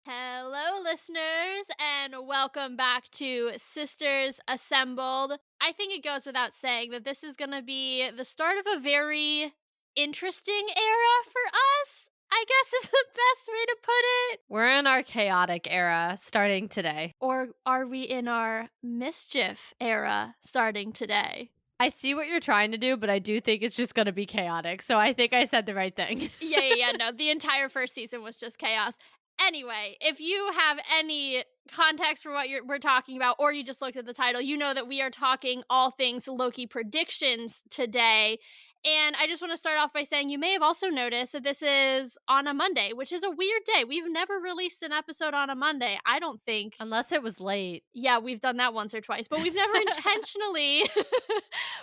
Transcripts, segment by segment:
Hello, listeners, and welcome back to Sisters Assembled. I think it goes without saying that this is going to be the start of a very interesting era for us, I guess is the best way to put it. We're in our chaotic era starting today. Or are we in our mischief era starting today? I see what you're trying to do, but I do think it's just going to be chaotic. So I think I said the right thing. Yeah. No, the entire first season was just chaos. Anyway, if you have any context for what we're talking about, or you just looked at the title, you know that we are talking all things Loki predictions today. And I just want to start off by saying you may have also noticed that this is on a Monday, which is a weird day. We've never released an episode on a Monday, I don't think. Unless it was late. Yeah, we've done that once or twice, but we've never intentionally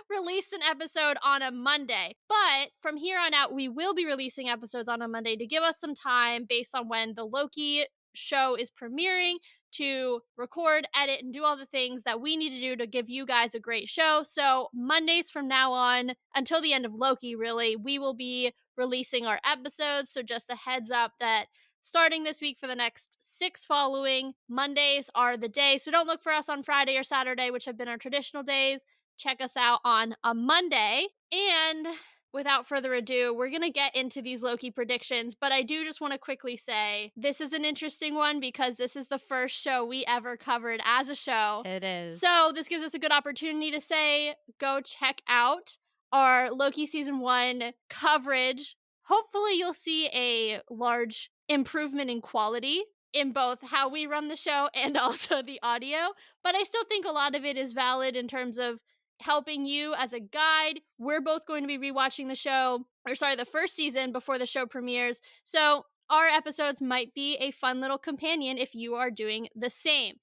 released an episode on a Monday. But from here on out, we will be releasing episodes on a Monday to give us some time based on when the Loki show is premiering to record, edit, and do all the things that we need to do to give you guys a great show. So Mondays from now on, until the end of Loki, really, we will be releasing our episodes. So just a heads up that starting this week for the next 6 following, Mondays are the day. So don't look for us on Friday or Saturday, which have been our traditional days. Check us out on a Monday. And without further ado, we're going to get into these Loki predictions, but I do just want to quickly say this is an interesting one because this is the first show we ever covered as a show. It is. So this gives us a good opportunity to say, go check out our Loki season 1 coverage. Hopefully you'll see a large improvement in quality in both how we run the show and also the audio, but I still think a lot of it is valid in terms of helping you as a guide. We're both going to be rewatching the first season before the show premieres. So our episodes might be a fun little companion if you are doing the same.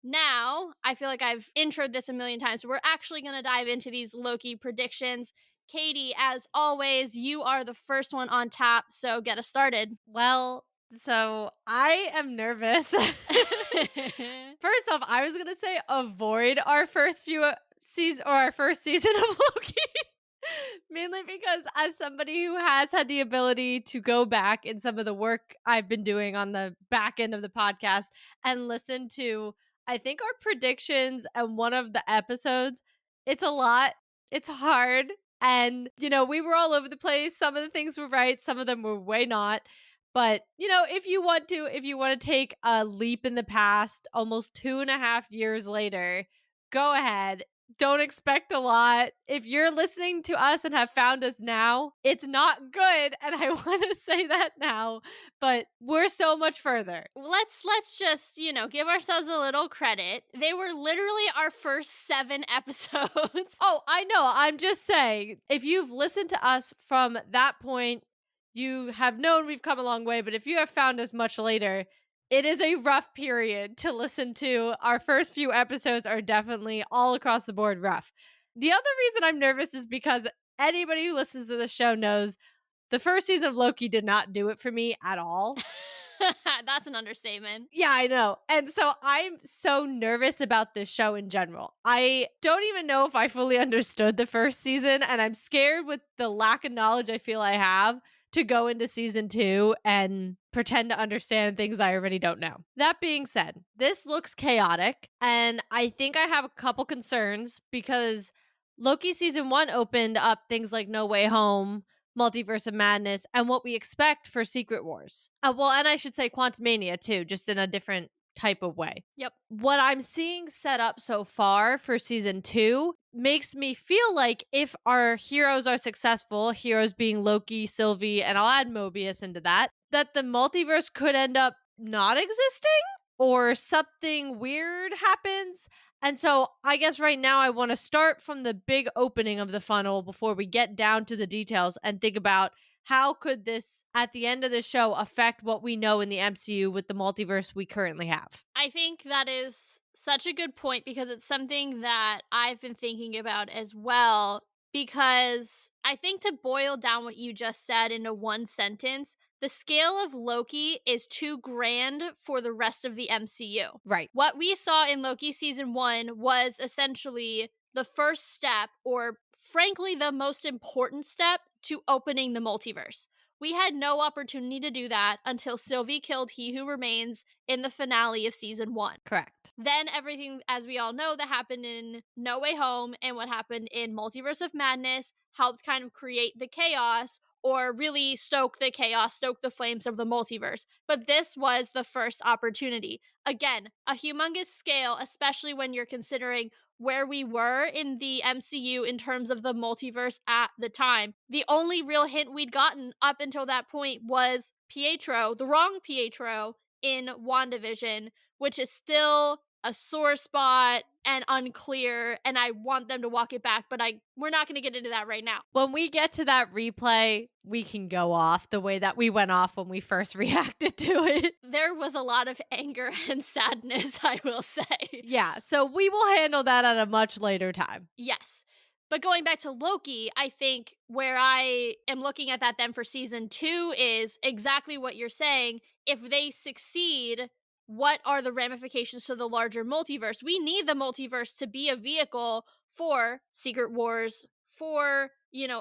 Now, I feel like I've introed this a million times, so we're actually going to dive into these Loki predictions. Katie, as always, you are the first one on tap, so get us started. Well, so I am nervous. First off, I was going to say avoid our first season of Loki. Mainly because as somebody who has had the ability to go back in some of the work I've been doing on the back end of the podcast and listen to, I think, our predictions and one of the episodes, it's a lot. It's hard. And, we were all over the place. Some of the things were right. Some of them were way not. But, if you want to take a leap in the past, almost 2.5 years later, go ahead. Don't expect a lot. If you're listening to us and have found us now, it's not good. And I want to say that now, but we're so much further. Let's just, give ourselves a little credit. They were literally our first 7 episodes. Oh, I know. I'm just saying, if you've listened to us from that point, you have known we've come a long way. But if you have found us much later, it is a rough period to listen to. Our first few episodes are definitely all across the board rough. The other reason I'm nervous is because anybody who listens to the show knows the first season of Loki did not do it for me at all. That's an understatement. Yeah, I know. And so I'm so nervous about this show in general. I don't even know if I fully understood the first season, and I'm scared with the lack of knowledge I feel I have to go into season 2 and pretend to understand things I already don't know. That being said, this looks chaotic, and I think I have a couple concerns because Loki season 1 opened up things like No Way Home, Multiverse of Madness, and what we expect for Secret Wars. And I should say Quantumania too, just in a different type of way. Yep. What I'm seeing set up so far for season 2 makes me feel like if our heroes are successful, heroes being Loki, Sylvie, and I'll add Mobius into that the multiverse could end up not existing or something weird happens. And so I guess right now I want to start from the big opening of the funnel before we get down to the details and think about how could this, at the end of the show, affect what we know in the MCU with the multiverse we currently have? I think that is such a good point because it's something that I've been thinking about as well. Because I think to boil down what you just said into one sentence, the scale of Loki is too grand for the rest of the MCU. Right. What we saw in Loki season 1 was essentially the first step or frankly the most important step to opening the multiverse. We had no opportunity to do that until Sylvie killed He Who Remains in the finale of season 1. Correct. Then everything, as we all know, that happened in No Way Home and what happened in Multiverse of Madness helped kind of create the chaos or really stoke the chaos, stoke the flames of the multiverse. But this was the first opportunity. Again, a humongous scale, especially when you're considering where we were in the MCU in terms of the multiverse at the time. The only real hint we'd gotten up until that point was Pietro, the wrong Pietro, in WandaVision, which is still a sore spot and unclear, and I want them to walk it back, but we're not going to get into that right now. When we get to that replay, we can go off the way that we went off when we first reacted to it. There was a lot of anger and sadness, I will say. Yeah, so we will handle that at a much later time. Yes. But going back to Loki, I think where I am looking at that then for season 2 is exactly what you're saying. If they succeed, what are the ramifications to the larger multiverse? We need the multiverse to be a vehicle for Secret Wars, for,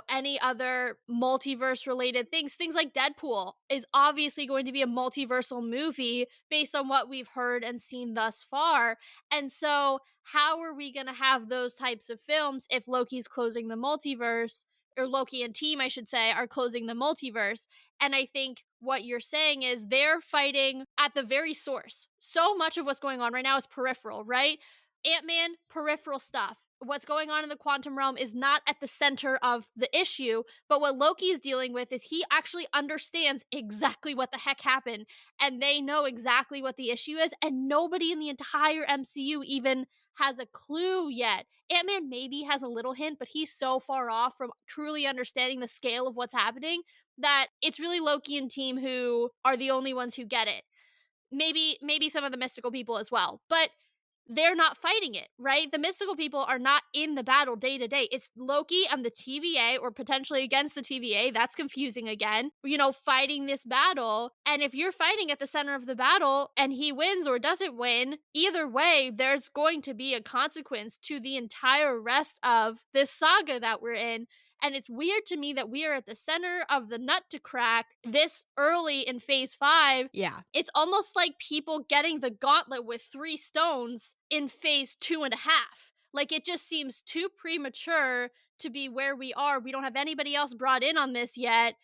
any other multiverse related things. Things like Deadpool is obviously going to be a multiversal movie based on what we've heard and seen thus far. And so, how are we going to have those types of films if Loki's closing the multiverse, or Loki and team, I should say, are closing the multiverse? And I think what you're saying is they're fighting at the very source. So much of what's going on right now is peripheral, right? Ant-Man, peripheral stuff. What's going on in the quantum realm is not at the center of the issue, but what Loki is dealing with is he actually understands exactly what the heck happened, and they know exactly what the issue is, and nobody in the entire MCU even has a clue yet. Ant-Man maybe has a little hint, but he's so far off from truly understanding the scale of what's happening that it's really Loki and team who are the only ones who get it. Maybe some of the mystical people as well, but they're not fighting it, right? The mystical people are not in the battle day to day. It's Loki and the TVA, or potentially against the TVA. That's confusing again, fighting this battle. And if you're fighting at the center of the battle and he wins or doesn't win, either way, there's going to be a consequence to the entire rest of this saga that we're in. And it's weird to me that we are at the center of the nut to crack this early in phase 5. Yeah. It's almost like people getting the gauntlet with 3 stones in phase 2.5. Like, it just seems too premature to be where we are. We don't have anybody else brought in on this yet.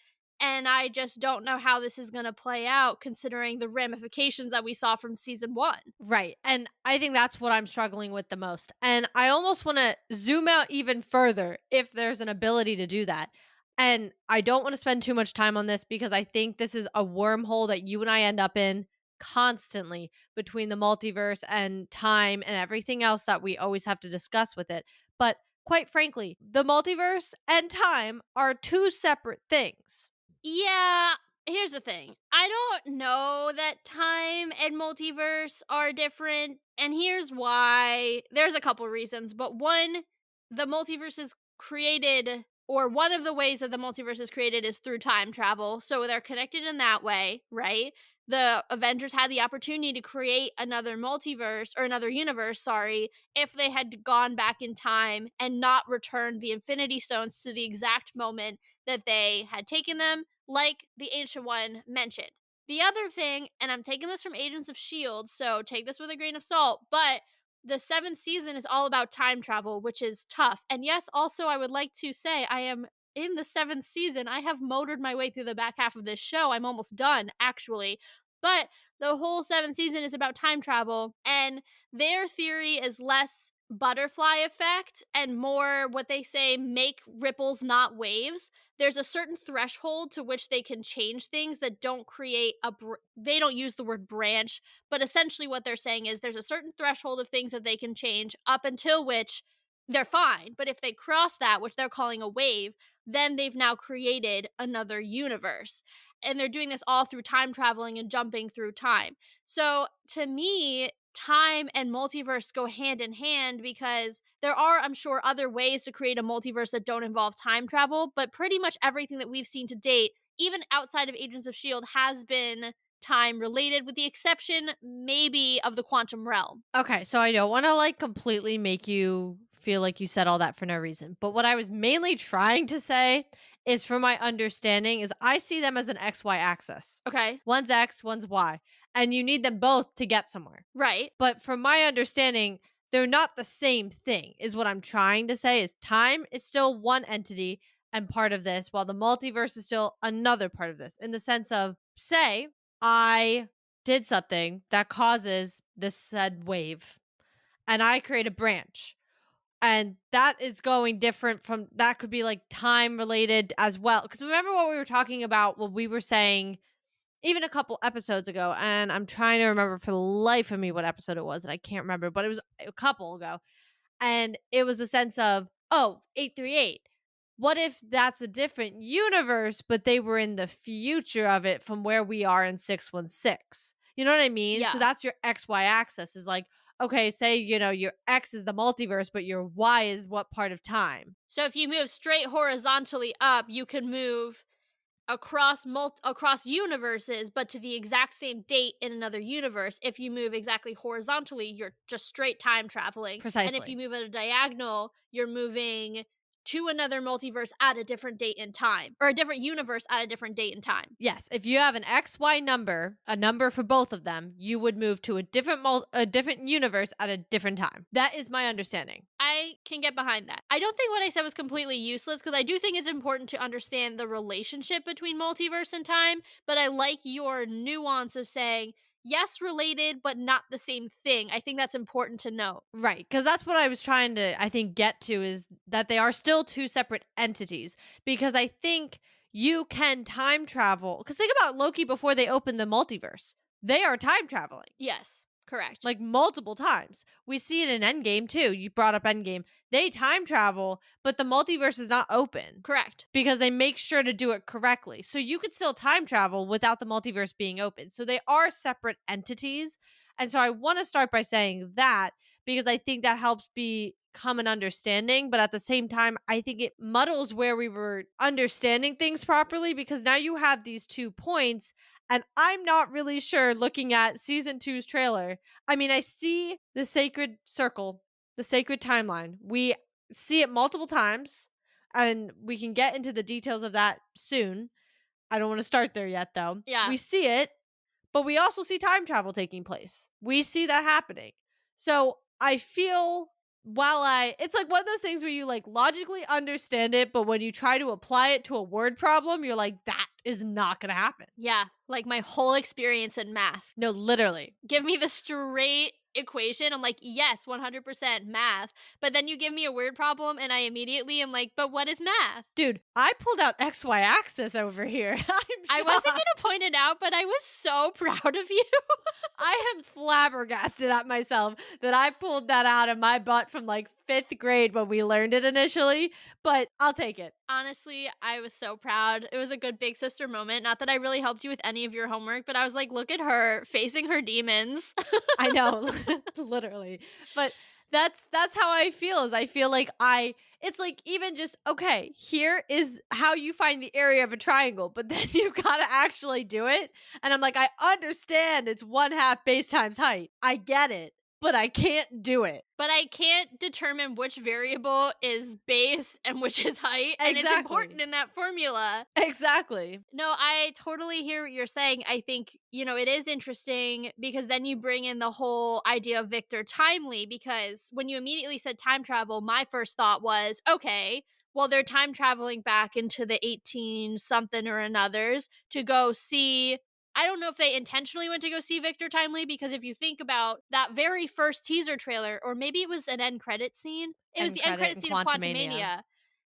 And I just don't know how this is going to play out considering the ramifications that we saw from season 1. Right. And I think that's what I'm struggling with the most. And I almost want to zoom out even further if there's an ability to do that. And I don't want to spend too much time on this because I think this is a wormhole that you and I end up in constantly between the multiverse and time and everything else that we always have to discuss with it. But quite frankly, the multiverse and time are 2 separate things. Yeah, here's the thing. I don't know that time and multiverse are different, and here's why. There's a couple reasons, but one, the multiverse is created, or one of the ways that the multiverse is created is through time travel, so they're connected in that way, right? The Avengers had the opportunity to create another multiverse, or another universe, sorry, if they had gone back in time and not returned the Infinity Stones to the exact moment that they had taken them, like the Ancient One mentioned. The other thing, and I'm taking this from Agents of S.H.I.E.L.D., so take this with a grain of salt, but the 7th season is all about time travel, which is tough. And yes, also, I would like to say I am in the 7th season. I have motored my way through the back half of this show. I'm almost done, actually. But the whole 7th season is about time travel, and their theory is less butterfly effect and more what they say, make ripples, not waves. There's a certain threshold to which they can change things that don't create they don't use the word branch, but essentially what they're saying is there's a certain threshold of things that they can change up until which they're fine. But if they cross that, which they're calling a wave, then they've now created another universe. And they're doing this all through time traveling and jumping through time. So to me, time and multiverse go hand in hand because there are, I'm sure, other ways to create a multiverse that don't involve time travel, but pretty much everything that we've seen to date, even outside of Agents of S.H.I.E.L.D., has been time related, with the exception maybe of the quantum realm. Okay, so I don't want to completely make you feel like you said all that for no reason. But what I was mainly trying to say is, from my understanding, is I see them as an XY axis. Okay. One's X, one's Y. And you need them both to get somewhere. Right. But from my understanding, they're not the same thing, is what I'm trying to say. Is time is still one entity and part of this, while the multiverse is still another part of this. In the sense of, say, I did something that causes this said wave, and I create a branch. And that is going different from that, could be like time related as well. Because remember what we were talking about, what we were saying even a couple episodes ago, and I'm trying to remember for the life of me what episode it was, and I can't remember, but it was a couple ago. And it was the sense of, oh, 838. What if that's a different universe, but they were in the future of it from where we are in 616? You know what I mean? So Yeah. that's your XY axis, is like, okay, say, your X is the multiverse, but your Y is what part of time? So if you move straight horizontally up, you can move across universes, but to the exact same date in another universe. If you move exactly horizontally, you're just straight time traveling. And if you Precisely. move at a diagonal, you're moving to another multiverse at a different date in time, or a different universe at a different date in time. Yes, if you have an XY number, a number for both of them, you would move to a different universe at a different time. That is my understanding. I can get behind that. I don't think what I said was completely useless, because I do think it's important to understand the relationship between multiverse and time, but I like your nuance of saying, yes, related, but not the same thing. I think that's important to note. Right, because that's what I was trying to, I think, get to, is that they are still two separate entities. Because I think you can time travel. Because think about Loki before they opened the multiverse. They are time traveling. Yes, correct. Like multiple times. We see it in Endgame too. You brought up Endgame. They time travel, but the multiverse is not open correct. because they make sure to do it correctly. So you could still time travel without the multiverse being open. So they are separate entities. And so I want to start by saying that, because I think that helps become an understanding. But at the same time, I think it muddles where we were understanding things properly, because now you have these 2 points. And I'm not really sure, looking at season 2's trailer. I mean, I see the sacred circle, the sacred timeline. We see it multiple times, and we can get into the details of that soon. I don't want to start there yet, though. Yeah. We see it, but we also see time travel taking place. We see that happening. So I feel, it's like one of those things where you like logically understand it, but when you try to apply it to a word problem, you're like, that is not going to happen. Yeah, like my whole experience in math. No, literally. Give me the straight equation. I'm like, yes, 100% math. But then you give me a word problem and I immediately am like, but what is math? Dude, I pulled out XY axis over here. I wasn't going to point it out, but I was so proud of you. I am flabbergasted at myself that I pulled that out of my butt from like 5th grade when we learned it initially, but I'll take it. Honestly, I was so proud. It was a good big sister moment. Not that I really helped you with any of your homework, but I was like, look at her facing her demons. I know, literally. But that's how I feel. Is I feel like it's like, even just, okay, here is how you find the area of a triangle, but then you gotta actually do it. And I'm like, I understand it's 1/2 base times height. I get it, but I can't do it. But I can't determine which variable is base and which is height. And it's important in that formula. Exactly. No, I totally hear what you're saying. I think, it is interesting, because then you bring in the whole idea of Victor Timely, because when you immediately said time travel, my first thought was, okay, well, they're time traveling back into the 18 something or another's to go see. I don't know if they intentionally went to go see Victor Timely, because if you think about that very first teaser trailer, or maybe it was an end credit scene. It was the end credit scene of Quantumania.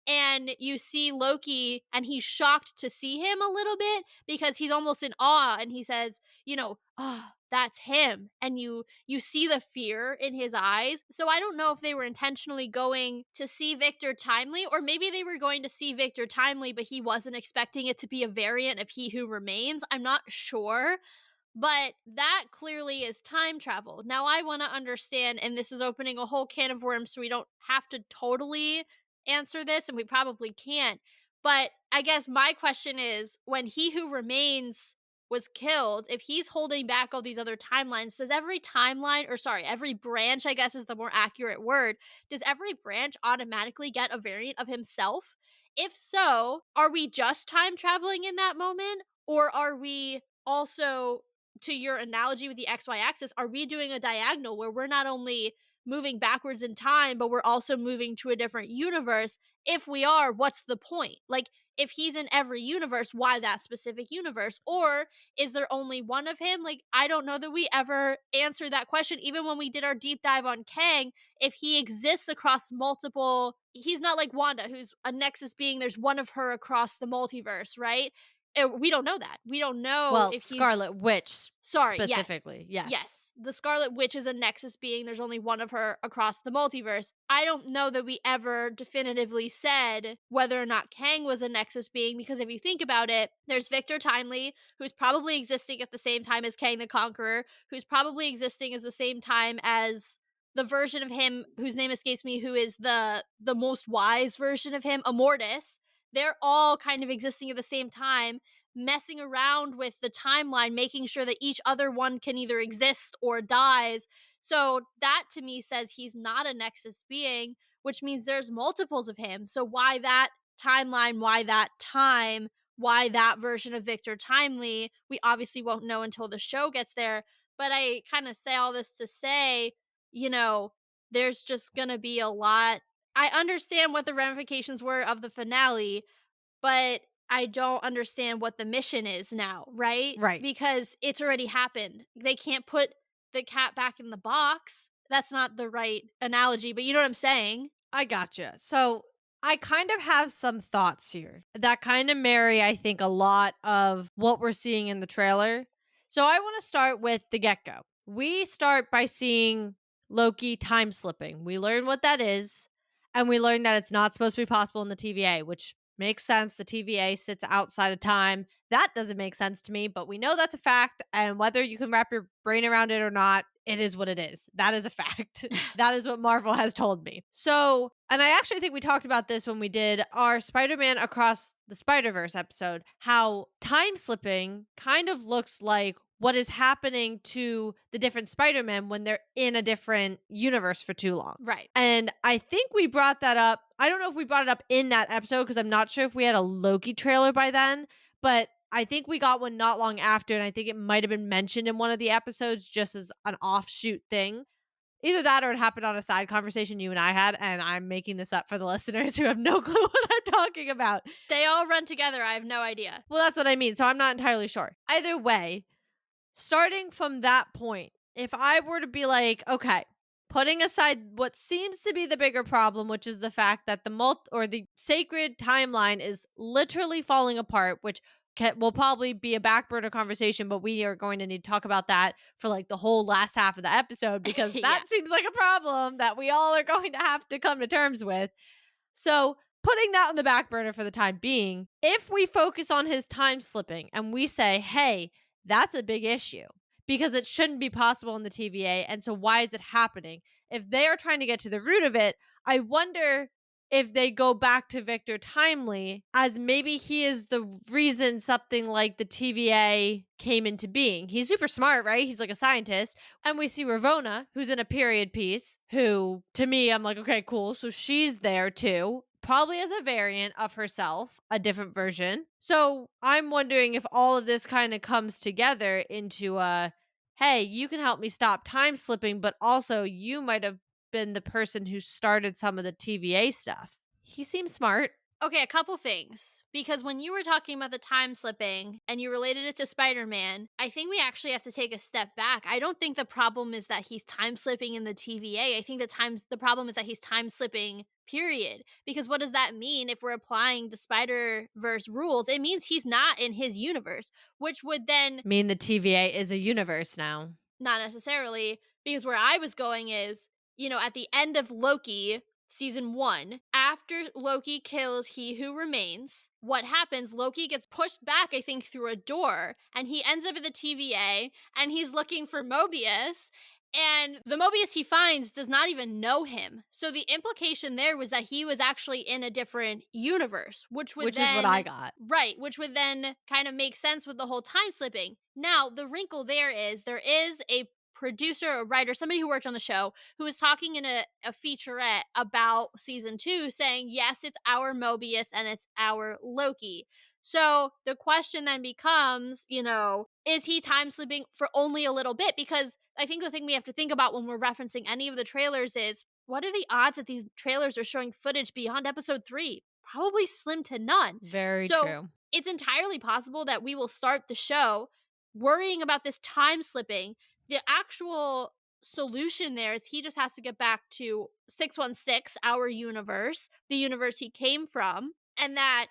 And you see Loki, and he's shocked to see him a little bit, because he's almost in awe, and he says, oh, that's him. And you see the fear in his eyes. So I don't know if they were intentionally going to see Victor Timely, or maybe they were going to see Victor Timely, but he wasn't expecting it to be a variant of He Who Remains. I'm not sure. But that clearly is time travel. Now I want to understand, and this is opening a whole can of worms, so we don't have to totally answer this, and we probably can't. But I guess my question is, when He Who Remains was killed, if he's holding back all these other timelines, does every timeline, or sorry, every branch, I guess is the more accurate word, does every branch automatically get a variant of himself? If so, are we just time traveling in that moment? Or are we also, to your analogy with the XY axis, are we doing a diagonal where we're not only moving backwards in time, but we're also moving to a different universe? If we are, what's the point? Like, if he's in every universe, why that specific universe? Or is there only one of him? Like, I don't know that we ever answered that question. Even when we did our deep dive on Kang, if he exists across multiple, he's not like Wanda, who's a Nexus being, there's one of her across the multiverse, right? We don't know that. We don't know Well, if he's, Scarlet Witch sorry, yes. specifically. Yes. Yes. The Scarlet Witch is a Nexus being. There's only one of her across the multiverse. I don't know that we ever definitively said whether or not Kang was a Nexus being, because if you think about it, there's Victor Timely, who's probably existing at the same time as Kang the Conqueror, who's probably existing at the same time as the version of him whose name escapes me, who is the most wise version of him, Immortus. They're all kind of existing at the same time, messing around with the timeline, making sure that each other one can either exist or dies. So that to me says he's not a Nexus being, which means there's multiples of him. So why that timeline? Why that time? Why that version of Victor Timely? We obviously won't know until the show gets there. But I kind of say all this to say, you know, there's just going to be a lot. I understand what the ramifications were of the finale, but I don't understand what the mission is now, right? Right. Because it's already happened. They can't put the cat back in the box. That's not the right analogy, but you know what I'm saying? I gotcha. So I kind of have some thoughts here that kind of marry, I think, a lot of what we're seeing in the trailer. So I want to start with the get go. We start by seeing Loki time slipping. We learn what that is, and we learn that it's not supposed to be possible in the TVA, which makes sense. The TVA sits outside of time. That doesn't make sense to me, but we know that's a fact. And whether you can wrap your brain around it or not, it is what it is. That is a fact. That is what Marvel has told me. So, and I actually think we talked about this when we did our Spider-Man Across the Spider-Verse episode, how time slipping kind of looks like what is happening to the different Spider-Men when they're in a different universe for too long. Right. And I think we brought that up. I don't know if we brought it up in that episode because I'm not sure if we had a Loki trailer by then, but I think we got one not long after, and I think it might have been mentioned in one of the episodes just as an offshoot thing. Either that or it happened on a side conversation you and I had, and I'm making this up for the listeners who have no clue what I'm talking about. They all run together. I have no idea. Well, that's what I mean, so I'm not entirely sure. Either way, starting from that point, if I were to be like, okay, putting aside what seems to be the bigger problem, which is the fact that the sacred timeline is literally falling apart, which will probably be a back burner conversation, but we are going to need to talk about that for like the whole last half of the episode because that seems like a problem that we all are going to have to come to terms with. So putting that on the back burner for the time being, if we focus on his time slipping and we say, hey, that's a big issue because it shouldn't be possible in the TVA. And so why is it happening? If they are trying to get to the root of it, I wonder if they go back to Victor Timely as maybe he is the reason something like the TVA came into being. He's super smart, right? He's like a scientist. And we see Ravonna, who's in a period piece, who to me, I'm like, okay, cool. So she's there too. Probably as a variant of herself, a different version. So I'm wondering if all of this kind of comes together into hey, you can help me stop time slipping, but also you might have been the person who started some of the TVA stuff. He seems smart. Okay, a couple things. Because when you were talking about the time slipping and you related it to Spider-Man, I think we actually have to take a step back. I don't think the problem is that he's time slipping in the TVA. I think the problem is that he's time slipping, period. Because what does that mean if we're applying the Spider-Verse rules? It means he's not in his universe, which would then mean the TVA is a universe now. Not necessarily, because where I was going is, at the end of Loki season 1, after Loki kills He Who Remains, what happens? Loki gets pushed back, I think, through a door, and he ends up in the TVA, and he's looking for Mobius, And the Mobius he finds does not even know him. So the implication there was that he was actually in a different universe, which would Which is what I then, got. right, which would then kind of make sense with the whole time slipping. Now, the wrinkle there is a producer, a writer, somebody who worked on the show, who was talking in a featurette about season 2, saying, yes, it's our Mobius and it's our Loki. So the question then becomes, is he time slipping for only a little bit? Because I think the thing we have to think about when we're referencing any of the trailers is, what are the odds that these trailers are showing footage beyond episode 3? Probably slim to none. Very So true. it's entirely possible that we will start the show worrying about this time slipping. The actual solution there is he just has to get back to 616, our universe, the universe he came from, and that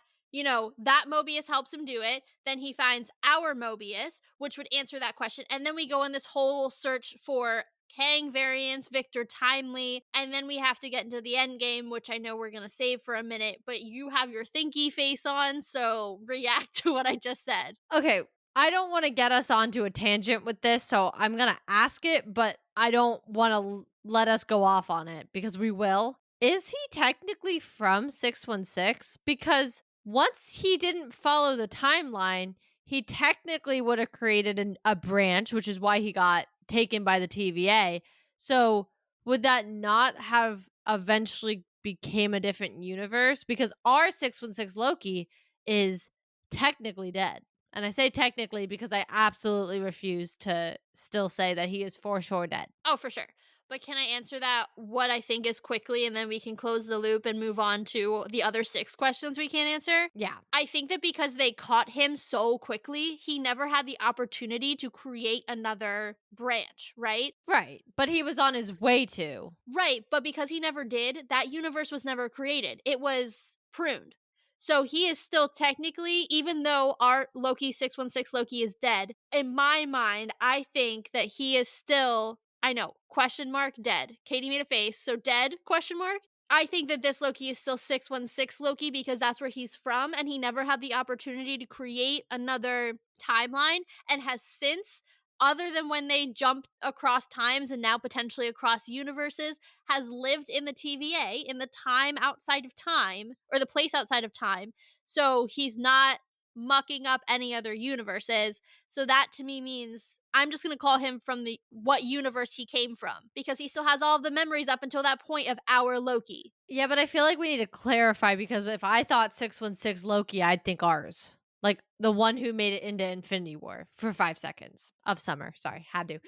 that Mobius helps him do it. Then he finds our Mobius, which would answer that question. And then we go on this whole search for Kang variants, Victor Timely, and then we have to get into the end game, which I know we're going to save for a minute, but you have your thinky face on, so react to what I just said. Okay, I don't want to get us onto a tangent with this, so I'm going to ask it, but I don't want to let us go off on it because we will. Is he technically from 616? Because once he didn't follow the timeline, he technically would have created a branch, which is why he got taken by the TVA. So would that not have eventually became a different universe? Because our 616 Loki is technically dead. And I say technically because I absolutely refuse to still say that he is for sure dead. Oh, for sure. But can I answer that what I think is quickly, and then we can close the loop and move on to the other 6 questions we can't answer? Yeah. I think that because they caught him so quickly, he never had the opportunity to create another branch, right? Right. But he was on his way to. Right, but because he never did, that universe was never created. It was pruned. So he is still technically, even though our Loki 616 Loki is dead, in my mind, I think that he is still, I know, question mark, dead. Katie made a face, so dead, question mark. I think that this Loki is still 616 Loki because that's where he's from, and he never had the opportunity to create another timeline, and has since, other than when they jumped across times and now potentially across universes, has lived in the TVA, in the time outside of time, or the place outside of time. So he's not mucking up any other universes. So that to me means I'm just going to call him from the what universe he came from, because he still has all of the memories up until that point of our Loki. Yeah, but I feel like we need to clarify because if I thought 616 Loki, I'd think ours. Like the one who made it into Infinity War for 5 seconds of summer. Sorry, had to.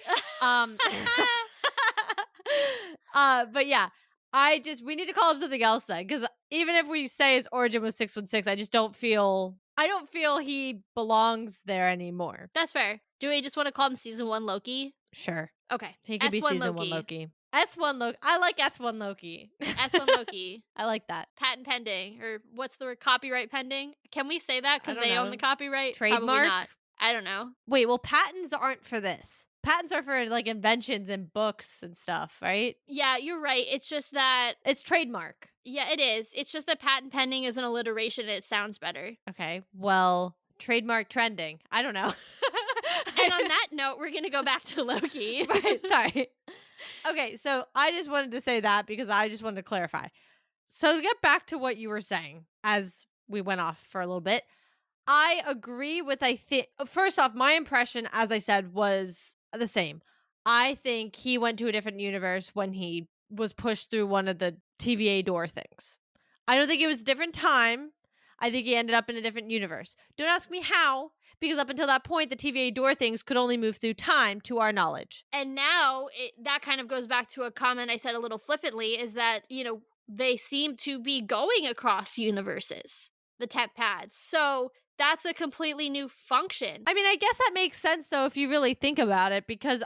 But yeah, we need to call him something else then, because even if we say his origin was 616, I don't feel he belongs there anymore. That's fair. Do we just want to call him season 1 Loki? Sure. Okay. He could be S1 season 1 Loki. S1 Loki. I like S1 Loki. S1 Loki. I like that. Patent pending, or what's the word? Copyright pending? Can we say that because I don't they own know. the copyright? Trademark? Probably not. I don't know. Wait, well, patents aren't for this. Patents are for like inventions and books and stuff, right? Yeah, you're right. It's just that, It's trademark. yeah, it is. It's just that patent pending is an alliteration and it sounds better. Okay, well, trademark trending. I don't know. And on that note, we're going to go back to Loki. Right, sorry. Okay, so I just wanted to say that because I just wanted to clarify. So to get back to what you were saying as we went off for a little bit, I agree with, first off, my impression, as I said, was the same. I think he went to a different universe when he was pushed through one of the TVA door things. I don't think it was a different time. I think he ended up in a different universe. Don't ask me how, because up until that point, the TVA door things could only move through time, to our knowledge. And now that kind of goes back to a comment I said a little flippantly, is that, they seem to be going across universes, the temp pads. So that's a completely new function. I mean, I guess that makes sense though if you really think about it, because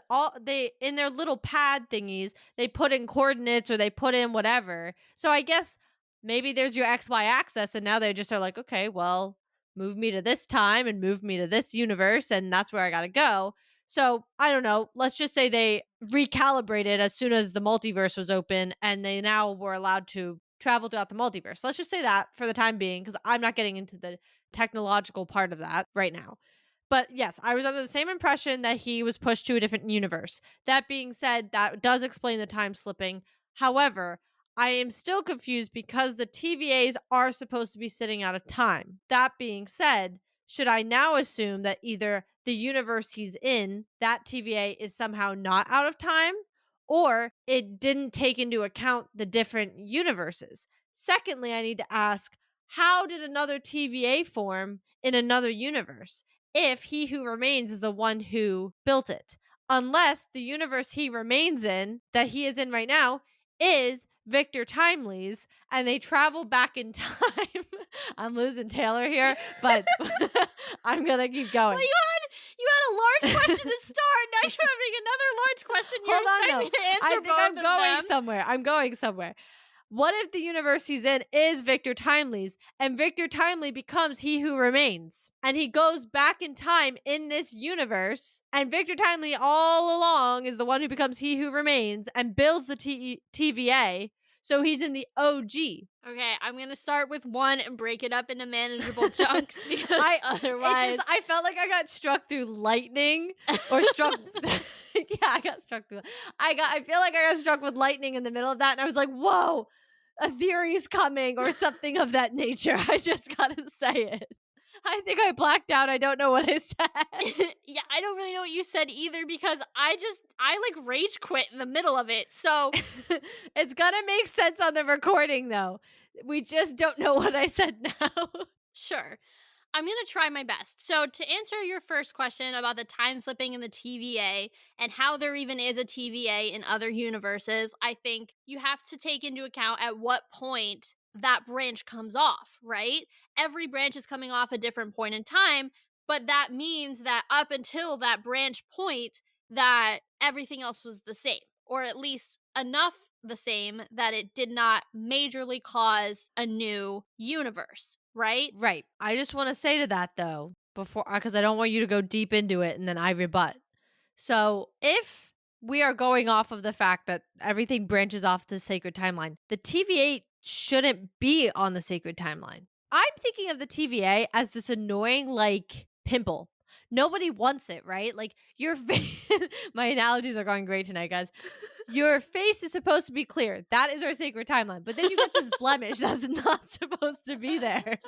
in their little pad thingies, they put in coordinates or they put in whatever. So I guess maybe there's your XY axis and now they just are like, okay, well, move me to this time and move me to this universe and that's where I got to go. So I don't know. Let's just say they recalibrated as soon as the multiverse was open and they now were allowed to travel throughout the multiverse. Let's just say that for the time being, because I'm not getting into the technological part of that right now. But yes, I was under the same impression that he was pushed to a different universe. That being said, that does explain the time slipping. However, I am still confused because the TVAs are supposed to be sitting out of time. That being said, should I now assume that either the universe he's in, that TVA is somehow not out of time, or it didn't take into account the different universes? Secondly, I need to ask, how did another TVA form in another universe if he who remains is the one who built it? Unless the universe he remains in, that he is in right now, is Victor Timely's, and they travel back in time. I'm losing Taylor here, but I'm gonna keep going. Well, you had a large question to start. Now you're having another large question. You're Hold on, expecting though. me to answer I think both I'm of going them. somewhere. I'm going somewhere. What if the universe he's in is Victor Timely's, and Victor Timely becomes he who remains, and he goes back in time in this universe, and Victor Timely all along is the one who becomes he who remains and builds the TVA, so he's in the OG. Okay, I'm gonna start with one and break it up into manageable chunks because otherwise, I felt like I got struck through lightning or struck. Yeah, I got struck through. I feel like I got struck with lightning in the middle of that, and I was like, "Whoa, a theory's coming" or something of that nature. I just gotta say it. I think I blacked out. I don't know what I said. yeah, I don't really know what you said either because I like rage quit in the middle of it. So It's gonna make sense on the recording, though. We just don't know what I said now. sure. I'm going to try my best. So, to answer your first question about the time slipping in the TVA and how there even is a TVA in other universes, I think you have to take into account at what point that branch comes off, right? Every branch is coming off a different point in time, but that means that up until that branch point that everything else was the same, or at least enough the same that it did not majorly cause a new universe, right? Right. I just want to say to that, though, before, because I don't want you to go deep into it and then I rebut. So, if we are going off of the fact that everything branches off the sacred timeline, the TVA shouldn't be on the sacred timeline. I'm thinking of the TVA as this annoying, like, pimple. Nobody wants it, right? Like, your face. My analogies are going great tonight, guys. Your face is supposed to be clear. That is our sacred timeline. But then you get this blemish that's not supposed to be there.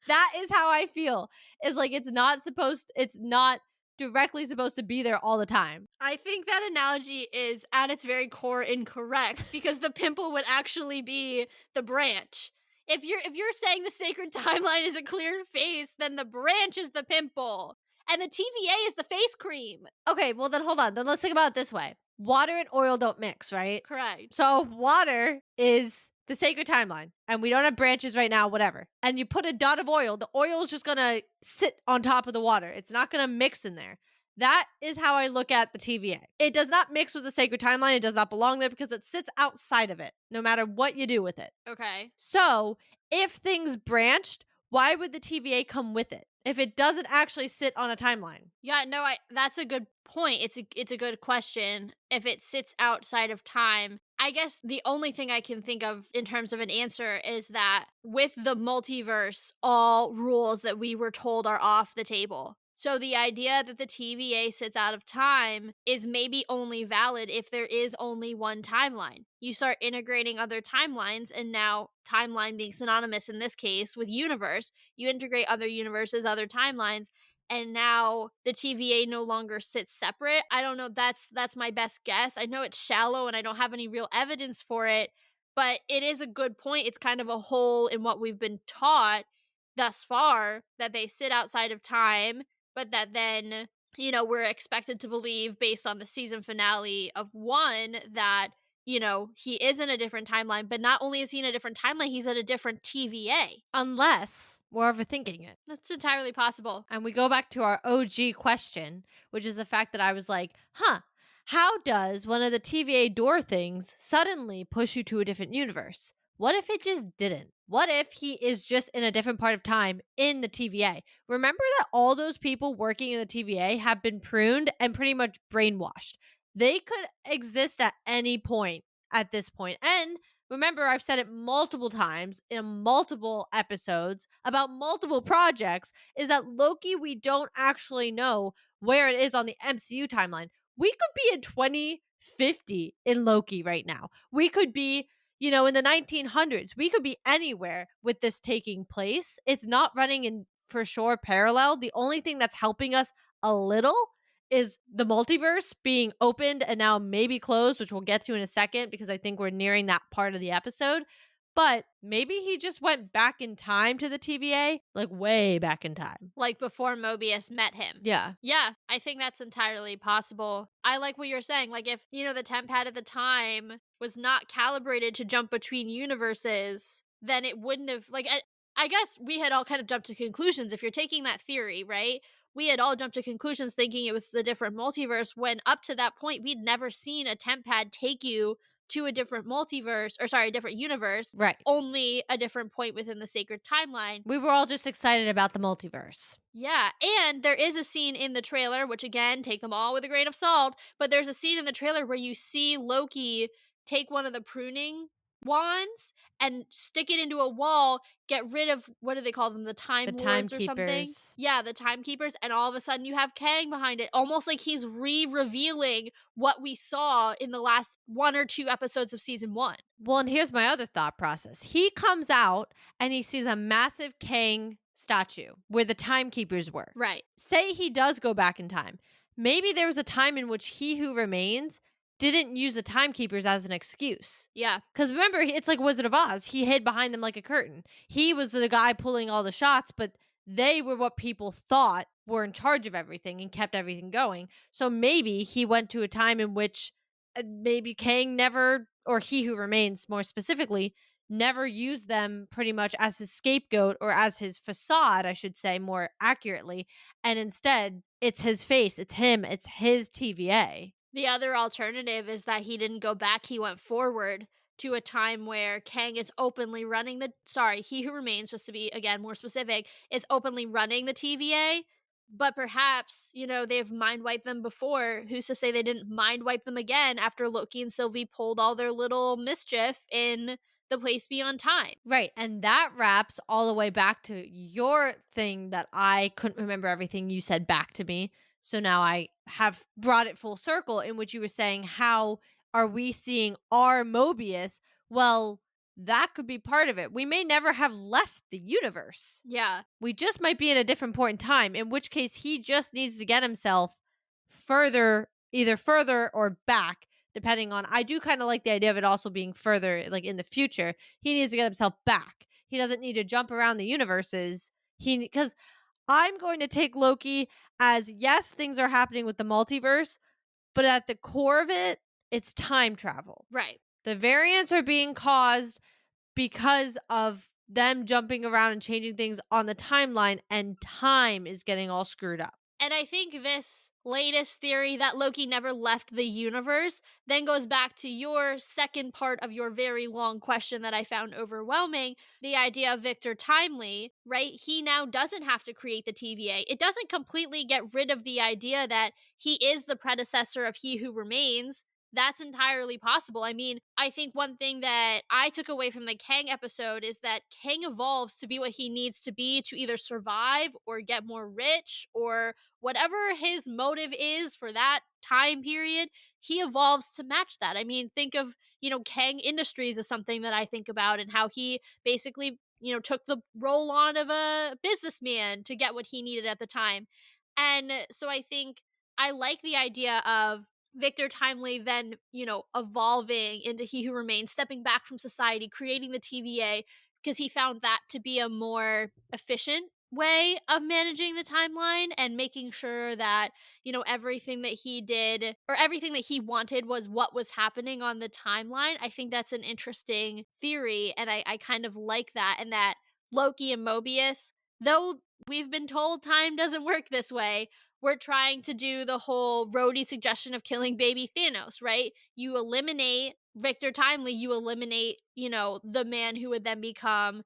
That is how I feel. Is like it's not directly supposed to be there all the time. I think that analogy is at its very core incorrect because the pimple would actually be the branch. If you're saying the sacred timeline is a clear face, then the branch is the pimple. And the TVA is the face cream. Okay, well then hold on. Then let's think about it this way. Water and oil don't mix, right? Correct. So water is the sacred timeline, and we don't have branches right now, whatever. And you put a dot of oil, the oil is just gonna sit on top of the water. It's not gonna mix in there. That is how I look at the TVA. It does not mix with the sacred timeline. It does not belong there because it sits outside of it, no matter what you do with it. Okay. So if things branched, why would the TVA come with it if it doesn't actually sit on a timeline? Yeah, no, that's a good point. It's a good question. If it sits outside of time, I guess the only thing I can think of in terms of an answer is that with the multiverse, all rules that we were told are off the table. So the idea that the TVA sits out of time is maybe only valid if there is only one timeline. You start integrating other timelines, and now timeline being synonymous in this case with universe, you integrate other universes, other timelines, and now the TVA no longer sits separate. I don't know, that's my best guess. I know it's shallow and I don't have any real evidence for it, but it is a good point. It's kind of a hole in what we've been taught thus far, that they sit outside of time, but that then, we're expected to believe based on the season finale of 1 that, he is in a different timeline, but not only is he in a different timeline, he's at a different TVA. Unless we're overthinking it. That's entirely possible. And we go back to our OG question, which is the fact that I was like, how does one of the TVA door things suddenly push you to a different universe? What if it just didn't? What if he is just in a different part of time in the TVA? Remember that all those people working in the TVA have been pruned and pretty much brainwashed. They could exist at any point at this point. And Remember, I've said it multiple times in multiple episodes about multiple projects, is that Loki, we don't actually know where it is on the MCU timeline. We could be in 2050 in Loki right now. We could be, in the 1900s. We could be anywhere with this taking place. It's not running in for sure parallel. The only thing that's helping us a little is the multiverse being opened and now maybe closed, which we'll get to in a second because I think we're nearing that part of the episode. But maybe he just went back in time to the TVA, like way back in time. Like before Mobius met him. Yeah. Yeah, I think that's entirely possible. I like what you're saying. Like, if, the temp pad at the time was not calibrated to jump between universes, then it wouldn't have, like, I guess we had all kind of jumped to conclusions. If you're taking that theory, right? We had all jumped to conclusions thinking it was the different multiverse, when up to that point, we'd never seen a temp pad take you to a different multiverse, or sorry, a different universe, Right. only a different point within the sacred timeline. We were all just excited about the multiverse. Yeah, and there is a scene in the trailer, which again, take them all with a grain of salt, but there's a scene in the trailer where you see Loki take one of the pruning wands and stick it into a wall, get rid of, what do they call them, the Time The Lords or something? timekeepers. Yeah, the Timekeepers, and all of a sudden you have Kang behind it, almost like he's re-revealing what we saw in the last 1 or 2 episodes of season 1. Well, and here's my other thought process. He comes out and he sees a massive Kang statue where the timekeepers were. Right. Say he does go back in time. Maybe there was a time in which he who remains didn't use the timekeepers as an excuse. Yeah. Because remember, it's like Wizard of Oz. He hid behind them like a curtain. He was the guy pulling all the shots, but they were what people thought were in charge of everything and kept everything going. So maybe he went to a time in which maybe Kang never, or he who remains more specifically, never used them pretty much as his scapegoat or as his facade, I should say more accurately. And instead, it's his face, it's him, it's his TVA. The other alternative is that he didn't go back, he went forward to a time where Kang is openly running he who remains, just to be again more specific, is openly running the TVA. But perhaps, they've mind wiped them before. Who's to say they didn't mind wipe them again after Loki and Sylvie pulled all their little mischief in the place beyond time? Right. And that wraps all the way back to your thing that I couldn't remember everything you said back to me. So now I have brought it full circle, in which you were saying, how are we seeing our Mobius? Well, that could be part of it. We may never have left the universe. Yeah. We just might be in a different point in time, in which case he just needs to get himself either further or back, depending on, I do kind of like the idea of it also being further, like in the future. He needs to get himself back. He doesn't need to jump around the universes. Because I'm going to take Loki as, yes, things are happening with the multiverse, but at the core of it, it's time travel. Right. The variants are being caused because of them jumping around and changing things on the timeline, and time is getting all screwed up. And I think this latest theory that Loki never left the universe then goes back to your second part of your very long question that I found overwhelming, the idea of Victor Timely, right? He now doesn't have to create the TVA. It doesn't completely get rid of the idea that he is the predecessor of He Who Remains. That's entirely possible. I mean, I think one thing that I took away from the Kang episode is that Kang evolves to be what he needs to be to either survive or get more rich, or whatever his motive is for that time period, he evolves to match that. I mean, think of, Kang Industries is something that I think about, and how he basically, took the role on of a businessman to get what he needed at the time. And so I think I like the idea of Victor Timely then, evolving into He Who Remains, stepping back from society, creating the TVA, because he found that to be a more efficient way of managing the timeline and making sure that, everything that he did or everything that he wanted was what was happening on the timeline. I think that's an interesting theory, and I kind of like that. And that Loki and Mobius, though we've been told time doesn't work this way, we're trying to do the whole Rhodey suggestion of killing baby Thanos, right? You eliminate Victor Timely, you eliminate, the man who would then become